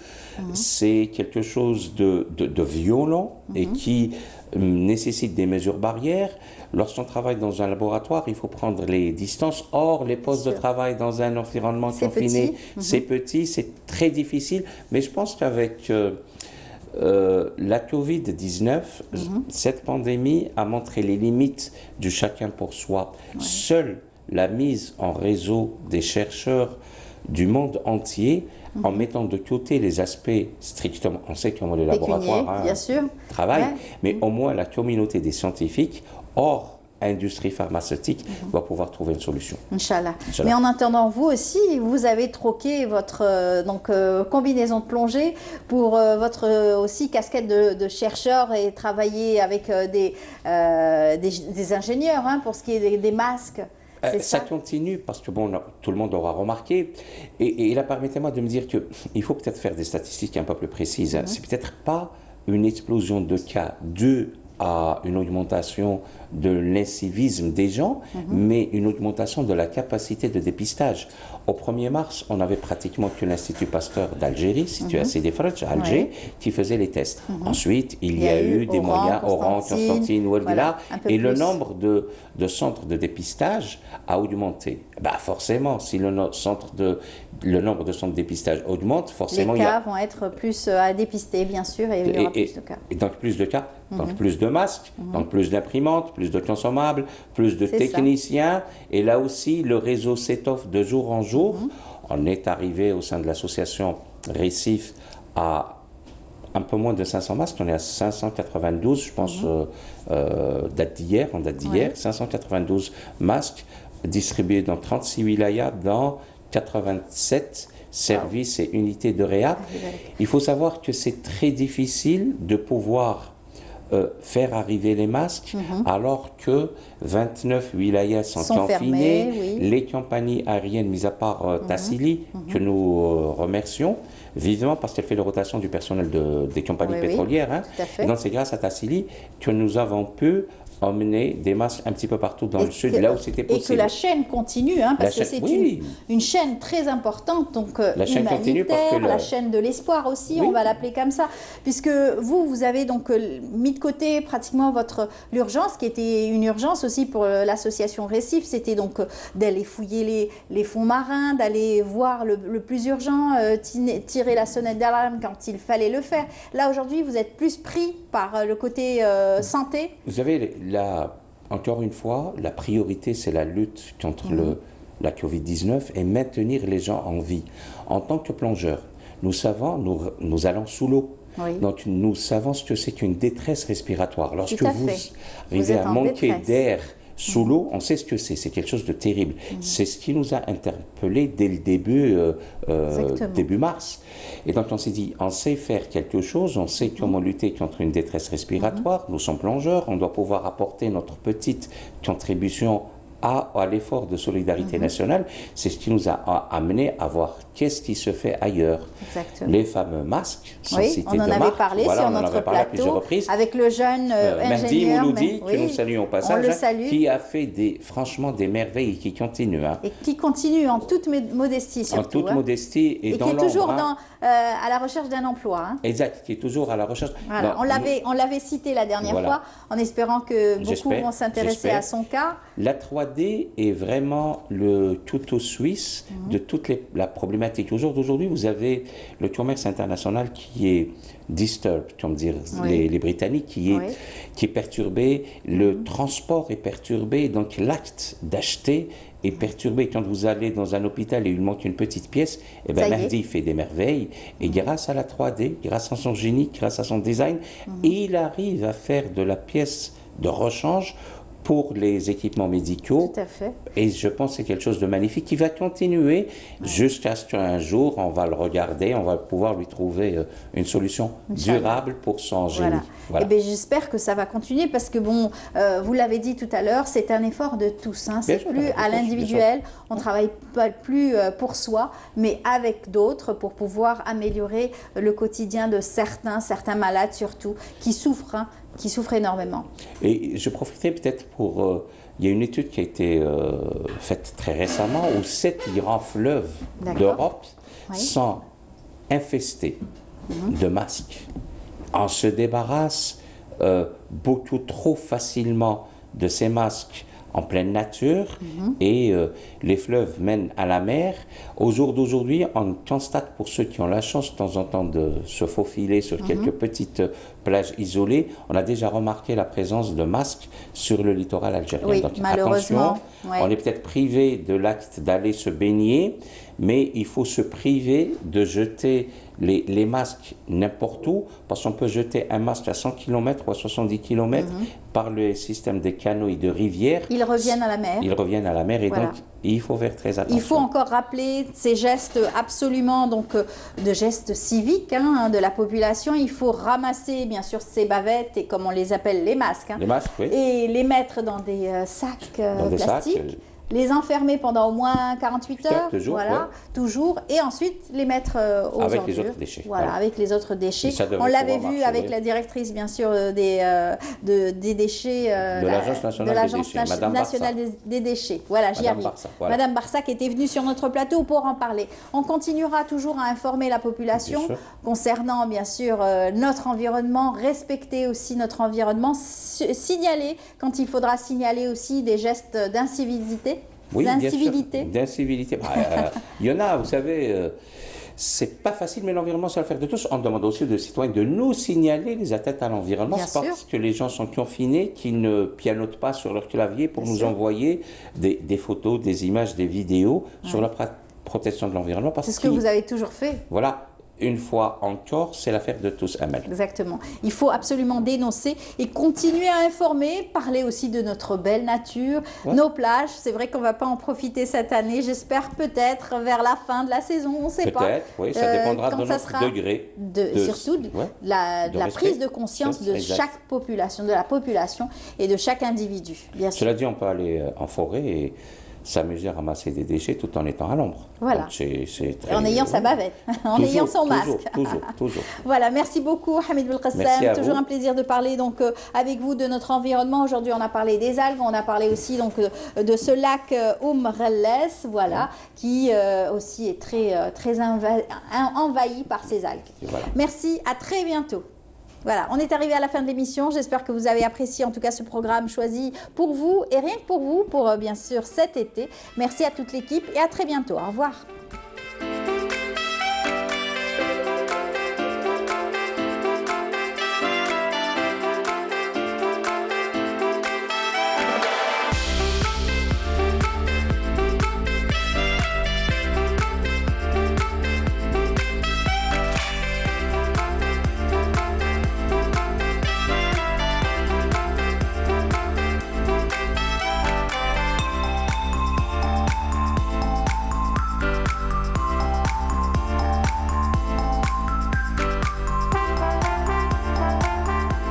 c'est quelque chose de violent et qui nécessite des mesures barrières. Lorsqu'on travaille dans un laboratoire, il faut prendre les distances. Or, les postes de travail dans un environnement confiné, c'est petit, c'est très difficile. Mais je pense qu'avec la Covid-19, cette pandémie a montré les limites du chacun pour soi. Seule la mise en réseau des chercheurs du monde entier, en mettant de côté les aspects strictement, on sait comment les laboratoires travaillent, mais au moins la communauté des scientifiques, hors industrie pharmaceutique, va pouvoir trouver une solution. Inch'Allah. Mais en attendant, vous aussi, vous avez troqué votre combinaison de plongée pour votre aussi casquette de chercheur et travailler avec des ingénieurs pour ce qui est des masques. Ça continue parce que bon, tout le monde aura remarqué. Et là, permettez-moi de me dire qu'il faut peut-être faire des statistiques un peu plus précises. C'est peut-être pas une explosion de cas due à une augmentation de l'incivisme des gens, mais une augmentation de la capacité de dépistage. Au 1er mars, on avait pratiquement que l'Institut Pasteur d'Algérie, situé à Sidi Fradj, à Alger, qui faisait les tests. Ensuite, il y a eu des moyens, Oran, Constantine, Ouelvilla, et le nombre de centres de dépistage a augmenté. Bah forcément, si le nombre de centres de dépistage augmente, forcément... Les cas vont être plus à dépister, bien sûr, et il y aura plus de cas. Et donc plus de cas, donc plus de masques, donc plus d'imprimantes, plus de consommables, plus de techniciens. Et là aussi, le réseau s'étoffe de jour en jour. On est arrivé au sein de l'association Récif à un peu moins de 500 masques. On est à 592, je pense, en date d'hier, 592 masques distribués dans 36 wilayas, dans 87 services et unités de réa. Il faut savoir que c'est très difficile de pouvoir faire arriver les masques alors que 29 wilayas sont confinés. Les compagnies aériennes, mis à part Tassili, que nous remercions vivement parce qu'elle fait la rotation du personnel des compagnies pétrolières. Et donc c'est grâce à Tassili que nous avons pu emmener des masques un petit peu partout dans le sud, là où c'était possible. Et que la chaîne continue, parce que c'est une chaîne très importante, donc la chaîne continue parce que la chaîne de l'espoir aussi, on va l'appeler comme ça, puisque vous avez donc mis de côté pratiquement l'urgence, qui était une urgence aussi pour l'association Récif, c'était donc d'aller fouiller les fonds marins, d'aller voir le plus urgent, tirer la sonnette d'alarme quand il fallait le faire. Là, aujourd'hui, vous êtes plus pris par le côté santé. Vous savez, encore une fois, la priorité, c'est la lutte contre la Covid-19 et maintenir les gens en vie. En tant que plongeur, nous savons, nous allons sous l'eau. Donc, nous savons ce que c'est qu'une détresse respiratoire. Lorsque vous arrivez à manquer d'air sous l'eau, on sait ce que c'est quelque chose de terrible. C'est ce qui nous a interpellés dès le début mars. Et donc on s'est dit, on sait faire quelque chose, on sait comment lutter contre une détresse respiratoire, nous sommes plongeurs, on doit pouvoir apporter notre petite contribution à l'effort de solidarité nationale. C'est ce qui nous a amené à voir qu'est-ce qui se fait ailleurs. Exactement. Les fameux masques, sans Oui, citer on en de avait marque, parlé voilà, sur on en notre avait parlé à plateau plusieurs reprises. avec le jeune Mehdi ingénieur. Mouloudi, que oui, nous saluons au on passage, le salue. qui a fait franchement des merveilles et qui continue. Et qui continue en toute modestie surtout. En toute hein. modestie et dans qui est toujours l'ombre, à la recherche d'un emploi. Hein. Exact, qui est toujours à la recherche. Voilà. On l'avait cité la dernière fois, en espérant que beaucoup vont s'intéresser à son cas. La 3D est vraiment le couteau suisse de toute la problématique. Aujourd'hui, vous avez le commerce international qui est disturbed, comme dire les Britanniques, qui est perturbé, le transport est perturbé, donc l'acte d'acheter est perturbé. Quand vous allez dans un hôpital et il manque une petite pièce, eh ben Mehdi fait des merveilles. Et grâce à la 3D, grâce à son génie, grâce à son design, il arrive à faire de la pièce de rechange pour les équipements médicaux. Tout à fait. Et je pense que c'est quelque chose de magnifique qui va continuer jusqu'à ce qu'un jour, on va le regarder, on va pouvoir lui trouver une solution durable pour son génie. Voilà. Eh j'espère que ça va continuer parce que, bon, vous l'avez dit tout à l'heure, c'est un effort de tous. Hein. C'est plus à l'individuel, on ne travaille pas plus pour soi, mais avec d'autres pour pouvoir améliorer le quotidien de certains malades surtout, qui souffrent. Hein, qui souffrent énormément. Et je profiterai peut-être pour... il y a une étude qui a été faite très récemment où 7 grands fleuves d'Europe sont infestés de masques. On se débarrasse beaucoup trop facilement de ces masques en pleine nature et les fleuves mènent à la mer. Au jour d'aujourd'hui, on constate pour ceux qui ont la chance de temps en temps de se faufiler sur quelques petites plages isolées, on a déjà remarqué la présence de masques sur le littoral algérien. Oui, donc malheureusement. Attention, on est peut-être privé de l'acte d'aller se baigner, mais il faut se priver de jeter les masques n'importe où, parce qu'on peut jeter un masque à 100 km ou à 70 km par le système des canaux et de rivières. Ils reviennent à la mer. Ils reviennent à la mer et donc il faut faire très attention. Il faut encore rappeler ces gestes absolument, donc de gestes civiques de la population. Il faut ramasser bien sûr ces bavettes et comme on les appelle les masques. Les masques, oui. Et les mettre dans des sacs plastiques. Les enfermer pendant au moins 48 heures, toujours, toujours, et ensuite les mettre aux avec ordures. les autres déchets. Voilà, avec les autres déchets. On l'avait vu avec la directrice, bien sûr, des déchets de l'Agence nationale des déchets. Voilà, j'y arrive. Madame Barça qui était venue sur notre plateau pour en parler. On continuera toujours à informer la population concernant, bien sûr, notre environnement, respecter aussi notre environnement, signaler quand il faudra signaler aussi des gestes d'incivilité. Oui, d'incivilité. Il y en a, vous savez, c'est pas facile, mais l'environnement, c'est l'affaire de tous. On demande aussi aux citoyens de nous signaler les atteintes à l'environnement. C'est parce que les gens sont confinés qu'ils ne pianotent pas sur leur clavier pour nous envoyer des photos, des images, des vidéos sur la protection de l'environnement. C'est ce que vous avez toujours fait. Voilà. Une fois encore, c'est l'affaire de tous, Amel. Exactement. Il faut absolument dénoncer et continuer à informer, parler aussi de notre belle nature, nos plages. C'est vrai qu'on ne va pas en profiter cette année. J'espère peut-être vers la fin de la saison, on ne sait pas. Peut-être, oui, ça dépendra de notre degré. Surtout de la prise de conscience de chaque population, de la population et de chaque individu, bien sûr. Cela dit, on peut aller en forêt et s'amuser à ramasser des déchets tout en étant à l'ombre. Voilà. Et en ayant sa bavette, en ayant son masque. Toujours. Voilà, merci beaucoup Hamid Belkacem. Toujours un plaisir de parler donc avec vous de notre environnement. Aujourd'hui, on a parlé des algues, on a parlé aussi donc de ce lac Relles, voilà, qui aussi est très envahi par ces algues. Voilà. Merci, à très bientôt. Voilà, on est arrivé à la fin de l'émission. J'espère que vous avez apprécié en tout cas ce programme choisi pour vous et rien que pour vous, pour bien sûr cet été. Merci à toute l'équipe et à très bientôt. Au revoir.